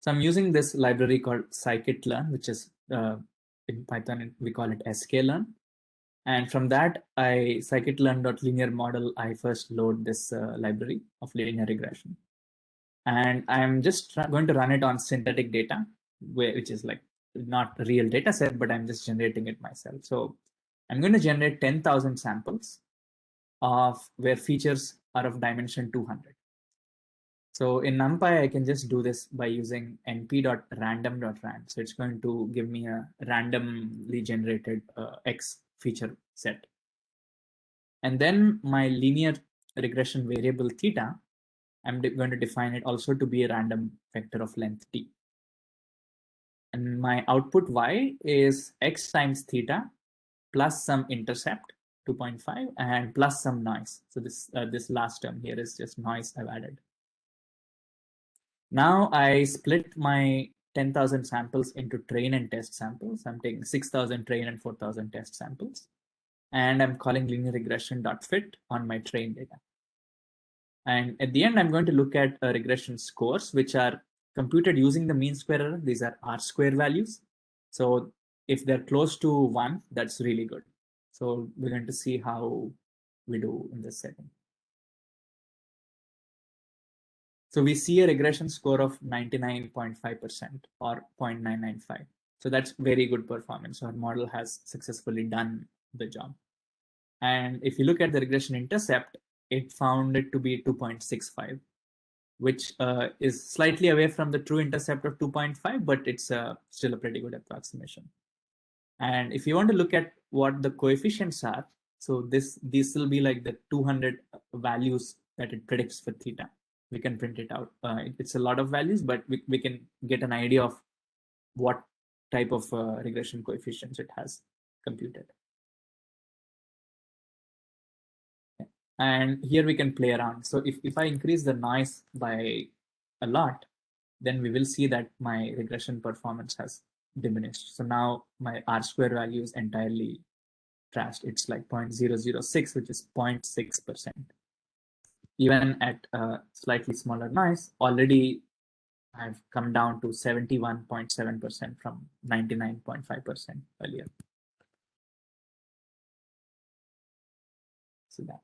So I'm using this library called scikit-learn, which is in Python, we call it sklearn. And from that, scikit-learn.linear model, I first load this library of linear regression. And I'm just going to run it on synthetic data, which is like not a real data set, but I'm just generating it myself. So I'm going to generate 10,000 samples of where features are of dimension 200. So in NumPy, I can just do this by using np.random.rand. So it's going to give me a randomly generated X feature set. And then my linear regression variable theta, I'm going to define it also to be a random vector of length t. And my output y is x times theta plus some intercept 2.5 and plus some noise. So this last term here is just noise I've added. Now I split my 10,000 samples into train and test samples. I'm taking 6,000 train and 4,000 test samples. And I'm calling linear regression.fit on my train data. And at the end, I'm going to look at regression scores, which are computed using the mean square error. These are R-square values. So if they're close to 1, that's really good. So we're going to see how we do in this setting. So we see a regression score of 99.5% or 0.995. So that's very good performance. Our model has successfully done the job. And if you look at the regression intercept, it found it to be 2.65, which is slightly away from the true intercept of 2.5, but it's still a pretty good approximation. And if you want to look at what the coefficients are, So these will be like the 200 values that it predicts for theta. We can print it out. It's a lot of values, but we can get an idea of what type of regression coefficients it has computed. And here we can play around. So if I increase the noise by a lot, then we will see that my regression performance has diminished. So now my R-square value is entirely trashed. It's like 0.006, which is 0.6%. Even at a slightly smaller noise, already I've come down to 71.7% from 99.5% earlier. So that.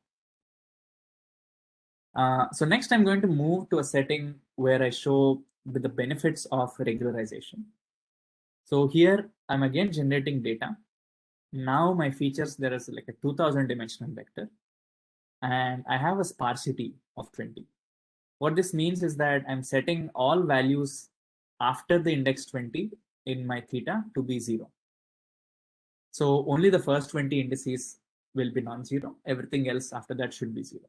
So next I'm going to move to a setting where I show the benefits of regularization. So here I'm again generating data. Now my features, there is like a 2000 dimensional vector and I have a sparsity of 20. What this means is that I'm setting all values after the index 20 in my theta to be 0. So only the first 20 indices will be non-zero. Everything else after that should be 0.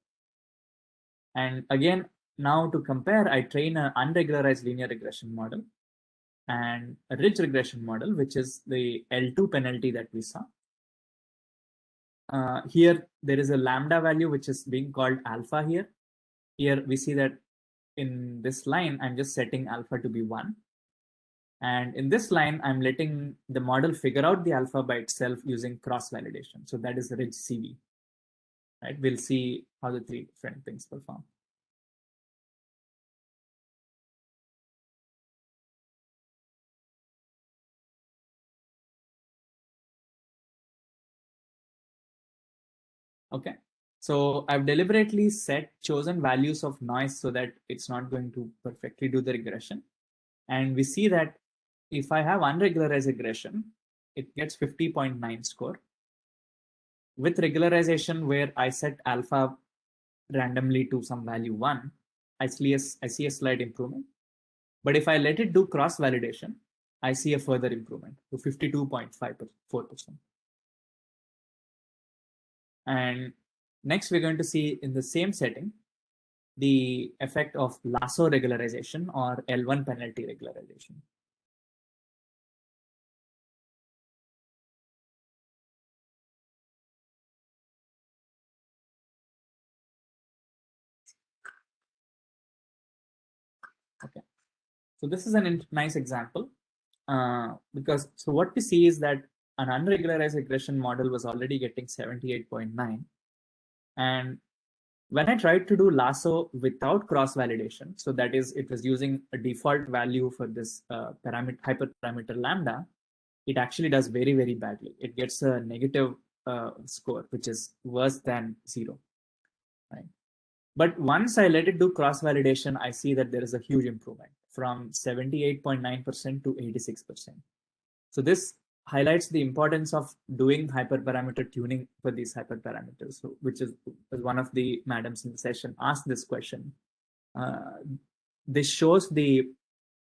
And again, now to compare, I train an unregularized linear regression model and a ridge regression model, which is the L2 penalty that we saw. Here, there is a lambda value, which is being called alpha here. Here, we see that in this line, I'm just setting alpha to be 1. And in this line, I'm letting the model figure out the alpha by itself using cross-validation. So that is ridge CV. Right? We'll see how the 3 different things perform. Okay, so I've deliberately chosen values of noise so that it's not going to perfectly do the regression. And we see that if I have unregularized regression, it gets 50.9 score. With regularization, where I set alpha randomly to some value 1, I see a slight improvement. But if I let it do cross validation, I see a further improvement to 52.4%. And next, we're going to see in the same setting the effect of lasso regularization or L1 penalty regularization. Okay, so this is a nice example because so what we see is that an unregularized regression model was already getting 78.9, and when I tried to do lasso without cross validation, so that is, it was using a default value for this hyperparameter lambda, it actually does very, very badly. It gets a negative score, which is worse than 0. Right? But once I let it do cross validation, I see that there is a huge improvement from 78.9% to 86%. So this highlights the importance of doing hyperparameter tuning for these hyperparameters, which is one of the madams in the session asked this question. This shows the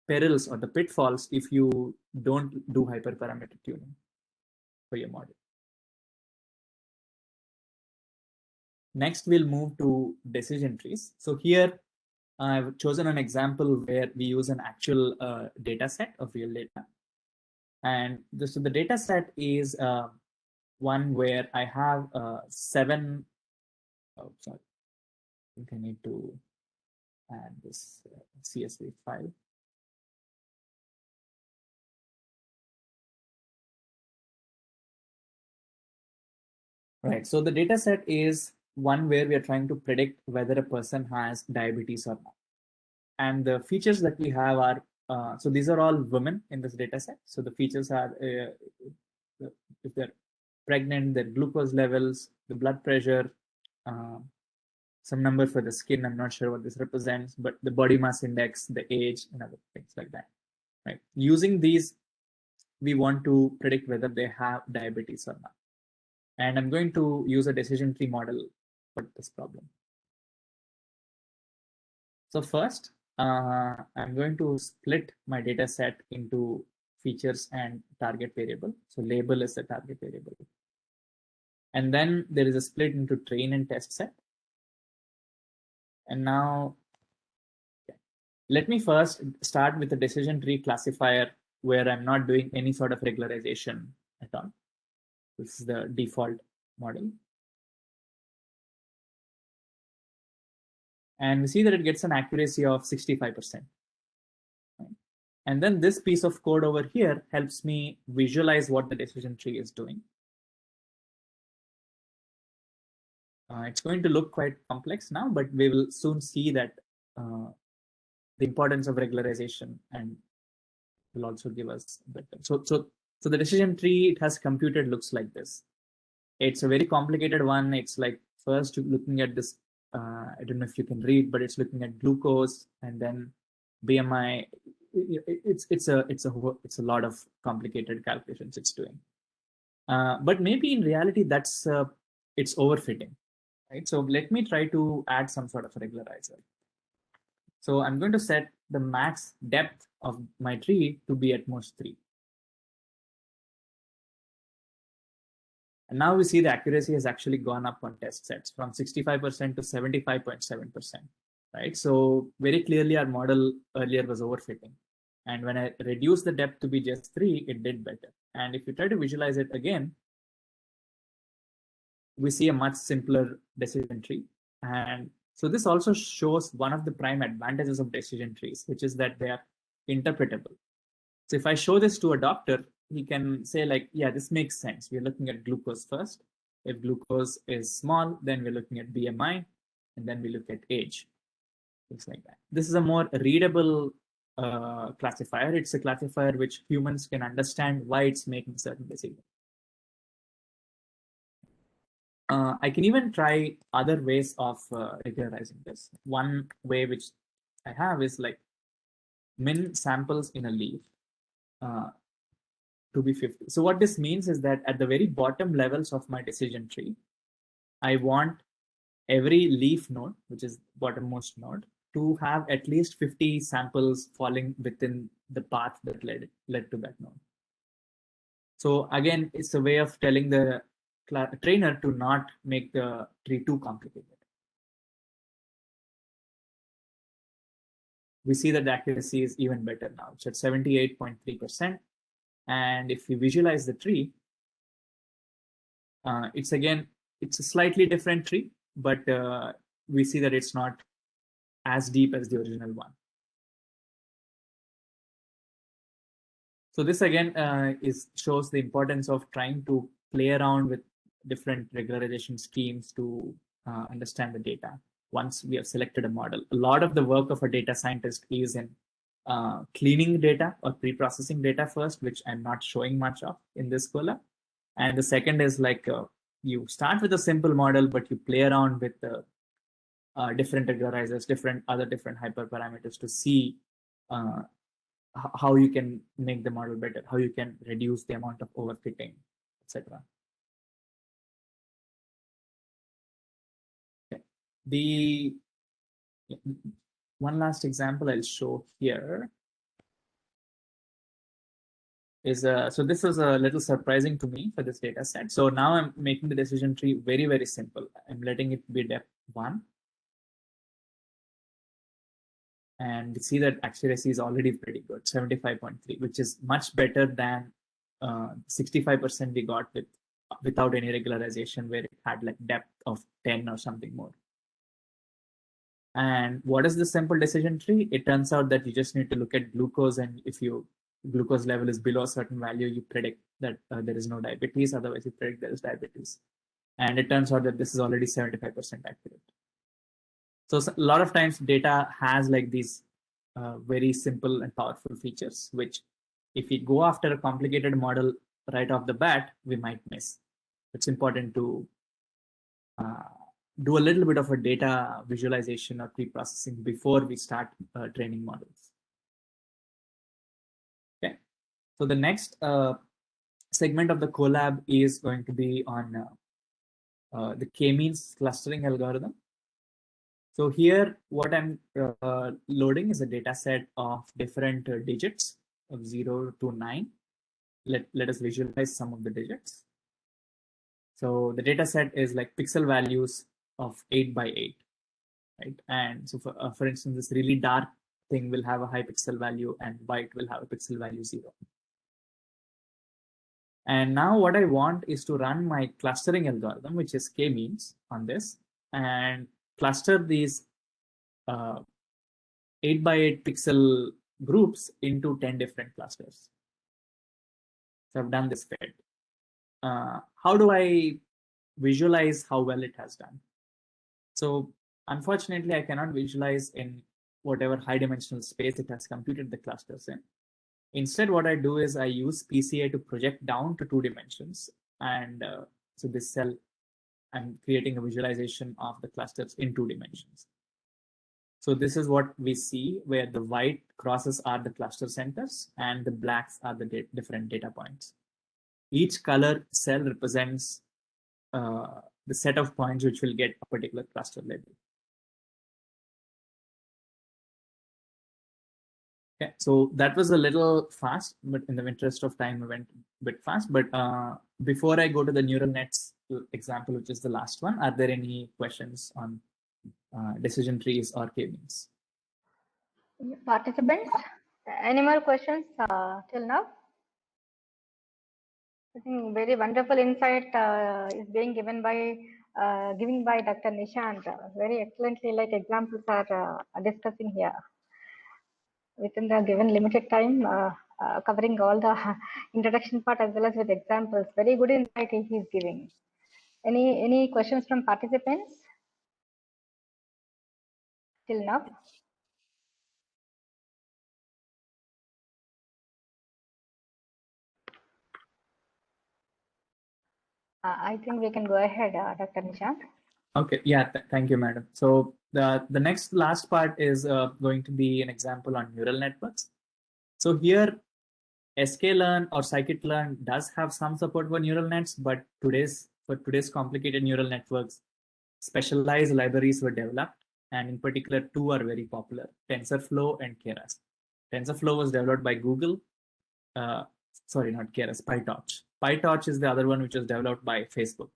perils or the pitfalls if you don't do hyperparameter tuning for your model. Next, we'll move to decision trees. So here, I've chosen an example where we use an actual data set of real data. And so the data set is one where I have 7, oh, sorry, I think I need to add this CSV file. Right, so the data set is one where we are trying to predict whether a person has diabetes or not. And the features that we have are, so these are all women in this data set. So the features are, if they're pregnant, their glucose levels, the blood pressure, some number for the skin. I'm not sure what this represents, but the body mass index, the age, and other things like that. Right. Using these, we want to predict whether they have diabetes or not. And I'm going to use a decision tree model for this problem. So first, I'm going to split my data set into features and target variable. So label is the target variable. And then there is a split into train and test set. And now, let me first start with the decision tree classifier where I'm not doing any sort of regularization at all. This is the default model. And we see that it gets an accuracy of 65%. And then this piece of code over here helps me visualize what the decision tree is doing. It's going to look quite complex now, but we will soon see that the importance of regularization and will also give us better. So the decision tree it has computed looks like this. It's a very complicated one. It's like first looking at this. I don't know if you can read, but it's looking at glucose and then BMI. It's a lot of complicated calculations it's doing. But maybe in reality that's it's overfitting, right? So let me try to add some sort of regularizer. So I'm going to set the max depth of my tree to be at most 3. And now we see the accuracy has actually gone up on test sets from 65% to 75.7%, right? So very clearly our model earlier was overfitting. And when I reduced the depth to be just 3, it did better. And if you try to visualize it again, we see a much simpler decision tree. And so this also shows one of the prime advantages of decision trees, which is that they are interpretable. So if I show this to a doctor, he can say like, yeah, this makes sense. We're looking at glucose first. If glucose is small, then we're looking at BMI, and then we look at age, things like that. This is a more readable classifier. It's a classifier which humans can understand why it's making certain decisions. I can even try other ways of regularizing this. One way which I have is like min samples in a leaf to be 50. So what this means is that at the very bottom levels of my decision tree, I want every leaf node, which is bottommost node, to have at least 50 samples falling within the path that led to that node. So again, it's a way of telling the trainer to not make the tree too complicated. We see that the accuracy is even better now. It's at 78.3%. And if we visualize the tree, it's a slightly different tree, but we see that it's not as deep as the original one. So this again shows the importance of trying to play around with different regularization schemes to understand the data. Once we have selected a model, a lot of the work of a data scientist is in cleaning data or pre-processing data first, which I'm not showing much of in this Colab. And the second is like you start with a simple model, but you play around with different regularizers, different hyperparameters to see how you can make the model better, how you can reduce the amount of overfitting, etc. Okay. The one last example I'll show here is so this was a little surprising to me for this data set. So now I'm making the decision tree very, very simple. I'm letting it be depth 1. And we see that accuracy is already pretty good, 75.3, which is much better than 65% we got without any regularization, where it had like depth of 10 or something more. And what is the simple decision tree? It turns out that you just need to look at glucose, and if your glucose level is below a certain value, you predict that there is no diabetes. Otherwise, you predict there is diabetes. And it turns out that this is already 75% accurate. So a lot of times data has like these very simple and powerful features, which if we go after a complicated model right off the bat, we might miss. It's important to do a little bit of a data visualization or pre-processing before we start training models. Okay, so the next segment of the Colab is going to be on the k-means clustering algorithm. So here, what I'm loading is a data set of different digits of 0 to 9. Let us visualize some of the digits. So the data set is like pixel values of 8 by 8, right? And so for instance, this really dark thing will have a high pixel value and white will have a pixel value 0. And now what I want is to run my clustering algorithm, which is k-means on this, and cluster these 8 by 8 pixel groups into 10 different clusters. So I've done this bit. How do I visualize how well it has done? So unfortunately, I cannot visualize in whatever high dimensional space it has computed the clusters in. Instead, what I do is I use PCA to project down to 2 dimensions. And so this cell, I'm creating a visualization of the clusters in 2 dimensions. So this is what we see, where the white crosses are the cluster centers and the blacks are the different data points. Each color cell represents the set of points which will get a particular cluster label. Okay, so that was a little fast, but in the interest of time, I went a bit fast. But before I go to the neural nets example, which is the last one, are there any questions on decision trees or k-means? Participants, any more questions till now? I think very wonderful insight is being given by Dr. Nishant. Very excellently, like examples are discussing here within the given limited time, covering all the introduction part as well as with examples. Very good insight he is giving. Any questions from participants till now? I think we can go ahead, Dr. Nishant. Okay, yeah, thank you, madam. So the last part is going to be an example on neural networks. So here, sklearn or scikit-learn does have some support for neural nets, but for today's complicated neural networks, specialized libraries were developed, and in particular, 2 are very popular: TensorFlow and Keras. TensorFlow was developed by Google. Sorry, not Keras, PyTorch. PyTorch is the other one which was developed by Facebook.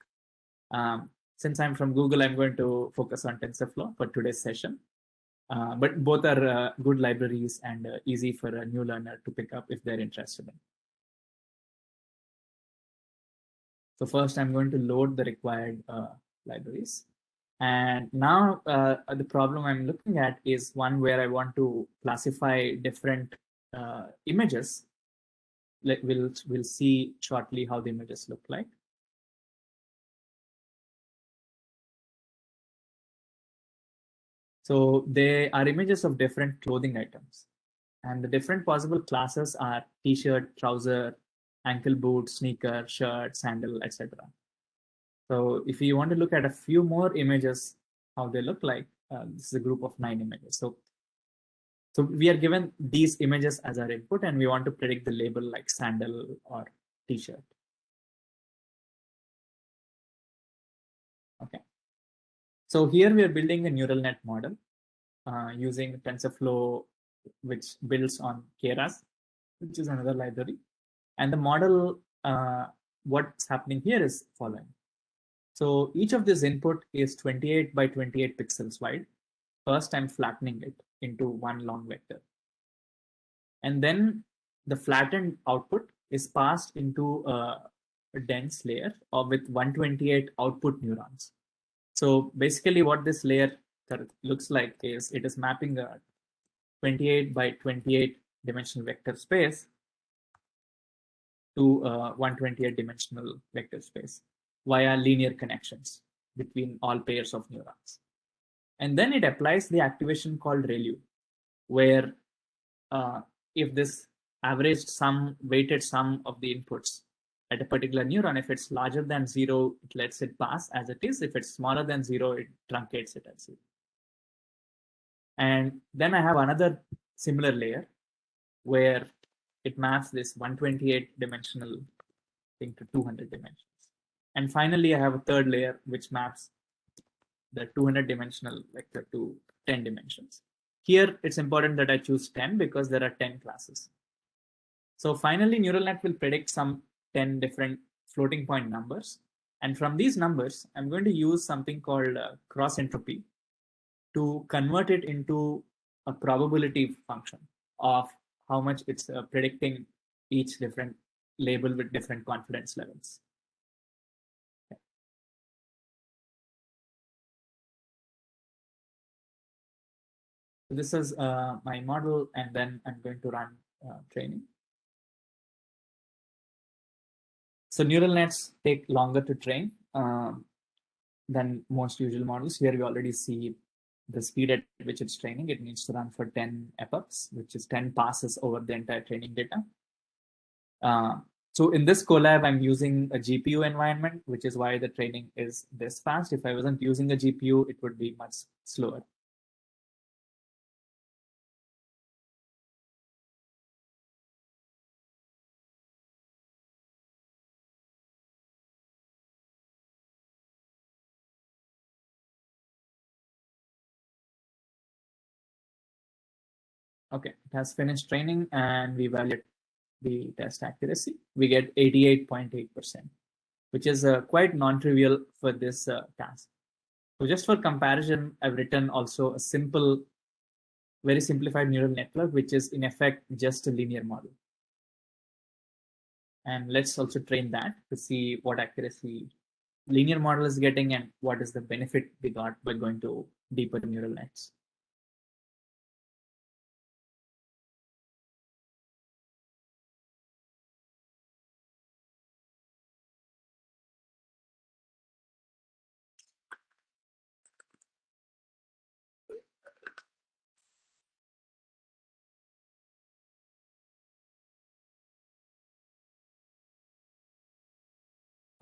Since I'm from Google, I'm going to focus on TensorFlow for today's session. But both are good libraries and easy for a new learner to pick up if they're interested in. So first, I'm going to load the required libraries. And now the problem I'm looking at is one where I want to classify different images. We'll see shortly how the images look like. So they are images of different clothing items. And the different possible classes are t-shirt, trouser, ankle boot, sneaker, shirt, sandal, etc. So if you want to look at a few more images, how they look like, this is a group of 9 images. So we are given these images as our input, and we want to predict the label like sandal or t-shirt. Okay. So here we are building a neural net model using TensorFlow, which builds on Keras, which is another library. And the model, what's happening here is following. So each of this input is 28 by 28 pixels wide. First, I'm flattening it into one long vector. And then the flattened output is passed into a dense layer with 128 output neurons. So basically what this layer looks like is it is mapping a 28 by 28 dimensional vector space to a 128 dimensional vector space via linear connections between all pairs of neurons. And then it applies the activation called ReLU, where if this averaged sum, weighted sum of the inputs at a particular neuron, if it's larger than 0, it lets it pass as it is. If it's smaller than 0, it truncates it as 0. And then I have another similar layer where it maps this 128 dimensional thing to 200 dimensions. And finally, I have a third layer which maps the 200 dimensional vector to 10 dimensions. Here, it's important that I choose 10 because there are 10 classes. So finally, neural net will predict some 10 different floating point numbers. And from these numbers, I'm going to use something called cross entropy to convert it into a probability function of how much it's predicting each different label with different confidence levels. Okay. So this is my model, and then I'm going to run training. So neural nets take longer to train than most usual models. Here we already see the speed at which it's training. It needs to run for 10 epochs, which is 10 passes over the entire training data. So in this collab, I'm using a GPU environment, which is why the training is this fast. If I wasn't using a GPU, it would be much slower. Okay, it has finished training and we evaluate the test accuracy. We get 88.8%, which is quite non-trivial for this task. So just for comparison, I've written also a simple, very simplified neural network, which is in effect just a linear model. And let's also train that to see what accuracy linear model is getting and what is the benefit we got by going to deeper neural nets.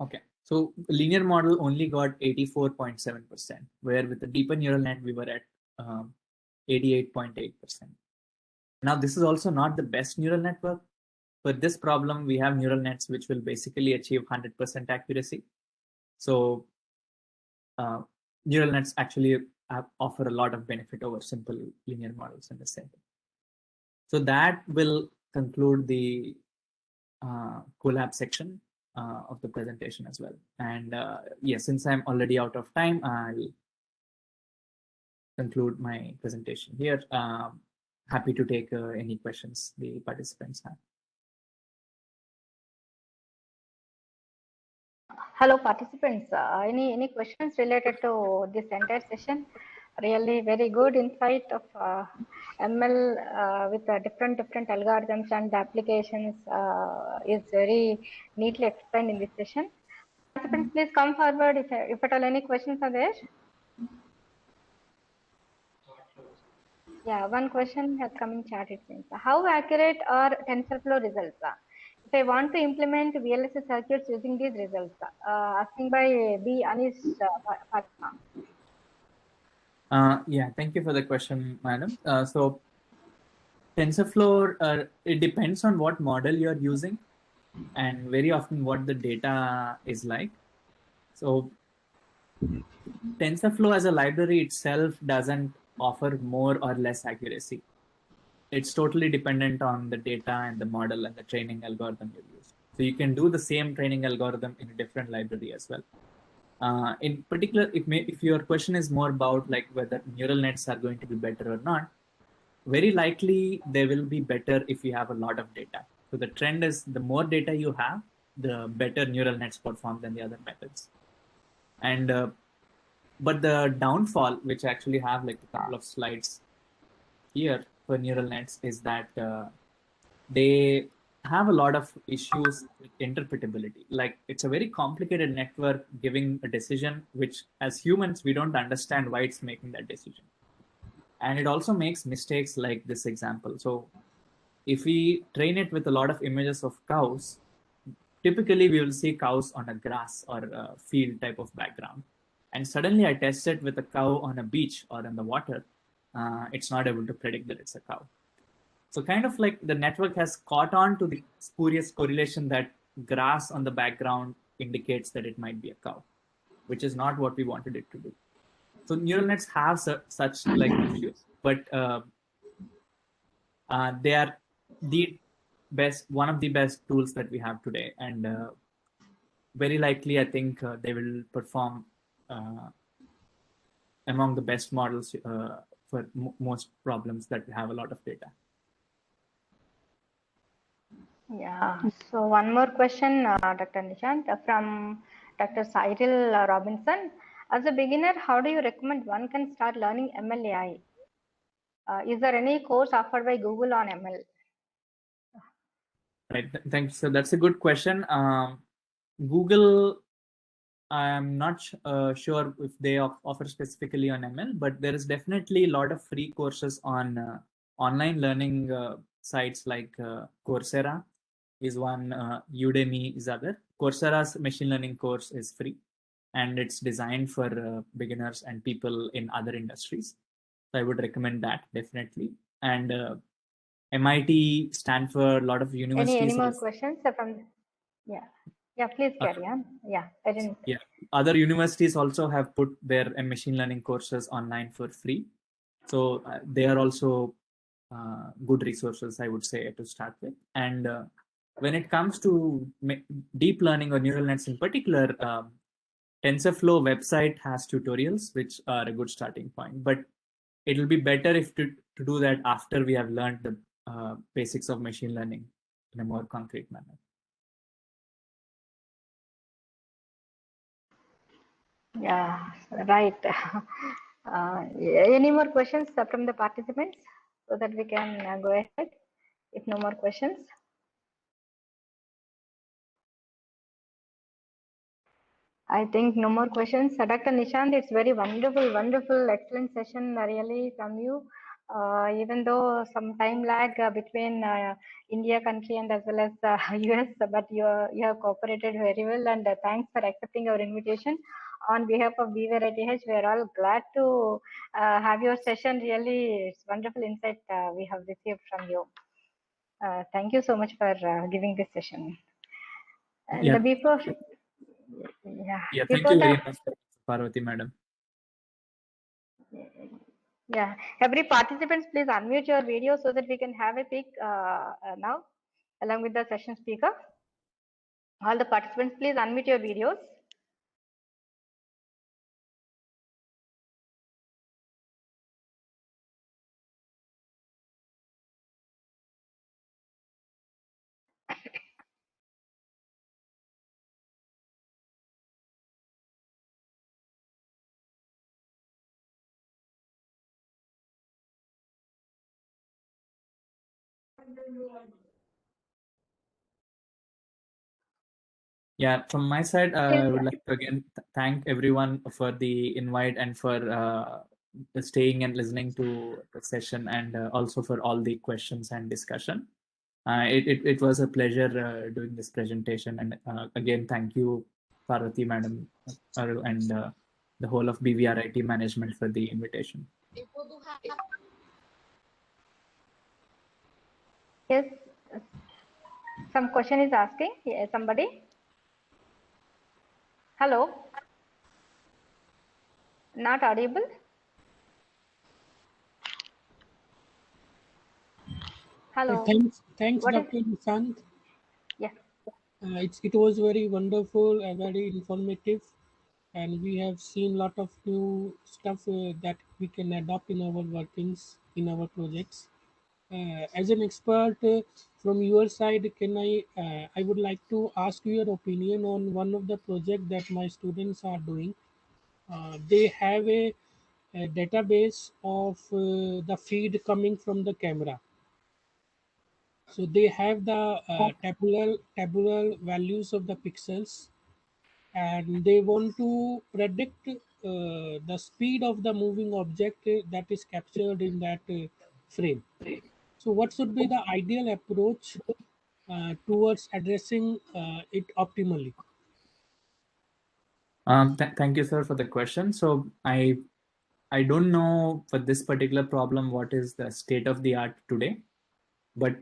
Okay, so linear model only got 84.7%, where with the deeper neural net, we were at 88.8%. Now, this is also not the best neural network. For this problem, we have neural nets which will basically achieve 100% accuracy. So neural nets actually offer a lot of benefit over simple linear models in this setting. So that will conclude the collab section of the presentation as well. And yes, since I'm already out of time, I'll conclude my presentation here. Happy to take any questions the participants have. Hello, participants. Any questions related to this entire session? Really very good insight of ML with different algorithms and applications is very neatly explained in this session. Participants, please come forward if at all any questions are there. Yeah, one question has come in chat. It seems. How accurate are TensorFlow results? If I want to implement VLSI circuits using these results, asking by B. Anish Fatima. Yeah, thank you for the question, madam. So TensorFlow, it depends on what model you're using and very often what the data is like. So TensorFlow as a library itself doesn't offer more or less accuracy. It's totally dependent on the data and the model and the training algorithm you use. So you can do the same training algorithm in a different library as well. In particular, if your question is more about like whether neural nets are going to be better or not, very likely they will be better if you have a lot of data. So the trend is the more data you have, the better neural nets perform than the other methods. And but the downfall, which I actually have like a couple of slides here for neural nets, is that they have a lot of issues with interpretability. Like it's a very complicated network giving a decision, which as humans, we don't understand why it's making that decision. And it also makes mistakes like this example. So if we train it with a lot of images of cows, typically we will see cows on a grass or a field type of background. And suddenly I test it with a cow on a beach or in the water. It's not able to predict that it's a cow. So kind of like the network has caught on to the spurious correlation that grass on the background indicates that it might be a cow, which is not what we wanted it to do. So neural nets have such like issues, but they are one of the best tools that we have today. And very likely, I think they will perform among the best models for most problems that have a lot of data. Yeah. So one more question, Dr. Nishant, from Dr. Cyril Robinson. As a beginner, how do you recommend one can start learning ML/AI? Is there any course offered by Google on ML? Right. Thanks. So that's a good question. Google, I'm not sure if they offer specifically on ML, but there is definitely a lot of free courses on online learning sites like Coursera is one, Udemy is other. Coursera's machine learning course is free, and it's designed for beginners and people in other industries. So I would recommend that definitely. And MIT, Stanford, a lot of universities. Any more questions from? Yeah, please carry on. Yeah, I didn't. Yeah, other universities also have put their machine learning courses online for free. So they are also good resources, I would say, to start with. And when it comes to deep learning or neural nets in particular, TensorFlow website has tutorials, which are a good starting point. But it will be better if to do that after we have learned the basics of machine learning in a more concrete manner. Yeah, right. Any more questions from the participants so that we can go ahead? If no more questions. I think no more questions. Dr. Nishant, it's very wonderful, excellent session really from you. Even though some time lag between India country and as well as US, but you have cooperated very well, and thanks for accepting our invitation. On behalf of BVRITH, we are all glad to have your session. Really, it's wonderful insight we have received from you. Thank you so much for giving this session. And Yeah. before, yeah, thank you very much, Parvati madam. Yeah, every participants, please unmute your video so that we can have a peek now along with the session speaker. All the participants, please unmute your videos. Yeah, from my side, I would like to again thank everyone for the invite and for staying and listening to the session, and also for all the questions and discussion. It was a pleasure doing this presentation, and again, thank you, Parvati madam, and the whole of BVRIT management for the invitation. Yes, some question is asking. Yeah, somebody. Hello. Not audible. Hello. Thanks, What Dr. Nishant. Yeah. It was very wonderful and very informative, and we have seen a lot of new stuff that we can adopt in our workings, in our projects. As an expert from your side, I would like to ask your opinion on one of the project that my students are doing. They have a database of the feed coming from the camera. So they have the tabular values of the pixels, and they want to predict the speed of the moving object that is captured in that frame. So what should be the ideal approach towards addressing it optimally? Thank you, sir, for the question. So I don't know for this particular problem what is the state of the art today, but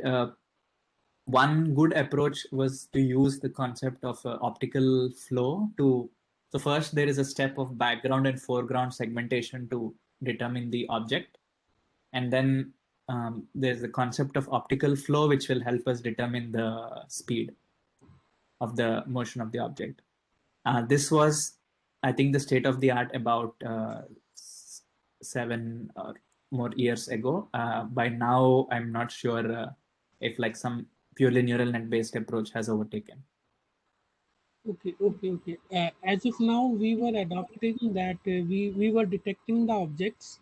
one good approach was to use the concept of optical flow to. So first, there is a step of background and foreground segmentation to determine the object, and then there's the concept of optical flow, which will help us determine the speed of the motion of the object. This was, I think, the state of the art about 7 or more years ago. By now, I'm not sure if like some purely neural net based approach has overtaken. Okay. As of now, we were adopting that we were detecting the objects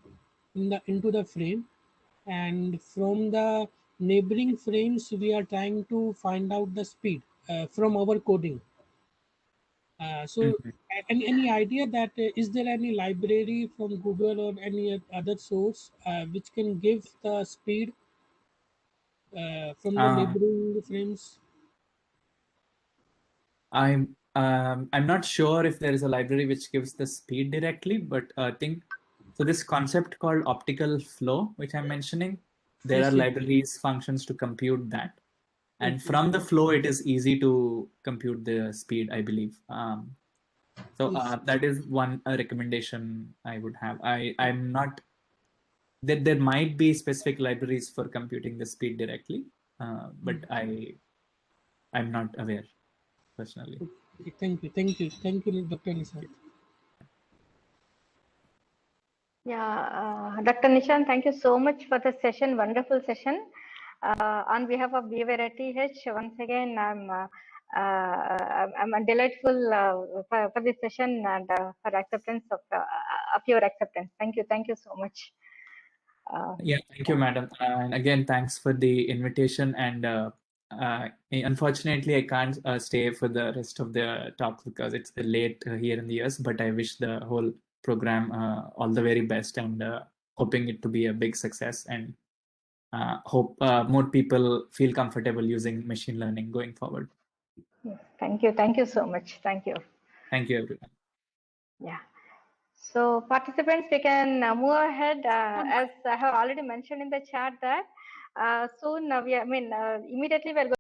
into the frame, and from the neighboring frames, we are trying to find out the speed from our coding. So, any idea that is there any library from Google or any other source which can give the speed from the neighboring frames? I'm not sure if there is a library which gives the speed directly, but I think so. This concept called optical flow, which I'm mentioning, there are Yes. libraries, functions to compute that, and Okay. from the flow, it is easy to compute the speed, I believe. So Yes. that is one recommendation I would have. I'm not that there might be specific libraries for computing the speed directly, but I'm not aware personally. Okay, thank you, Dr. Nishant. Yeah, Dr. Nishan, thank you so much for the session, wonderful session. On behalf of BVRTH, once again, I'm delightful for this session and for acceptance of your acceptance. Thank you so much. Yeah, thank you, madam. And again, thanks for the invitation. And unfortunately, I can't stay for the rest of the talk because it's late here in the US. But I wish the whole program all the very best, and hoping it to be a big success. And hope more people feel comfortable using machine learning going forward. Yes, thank you so much. Thank you. Thank you, everyone. Yeah. So participants, we can move ahead. As I have already mentioned in the chat that soon immediately we are going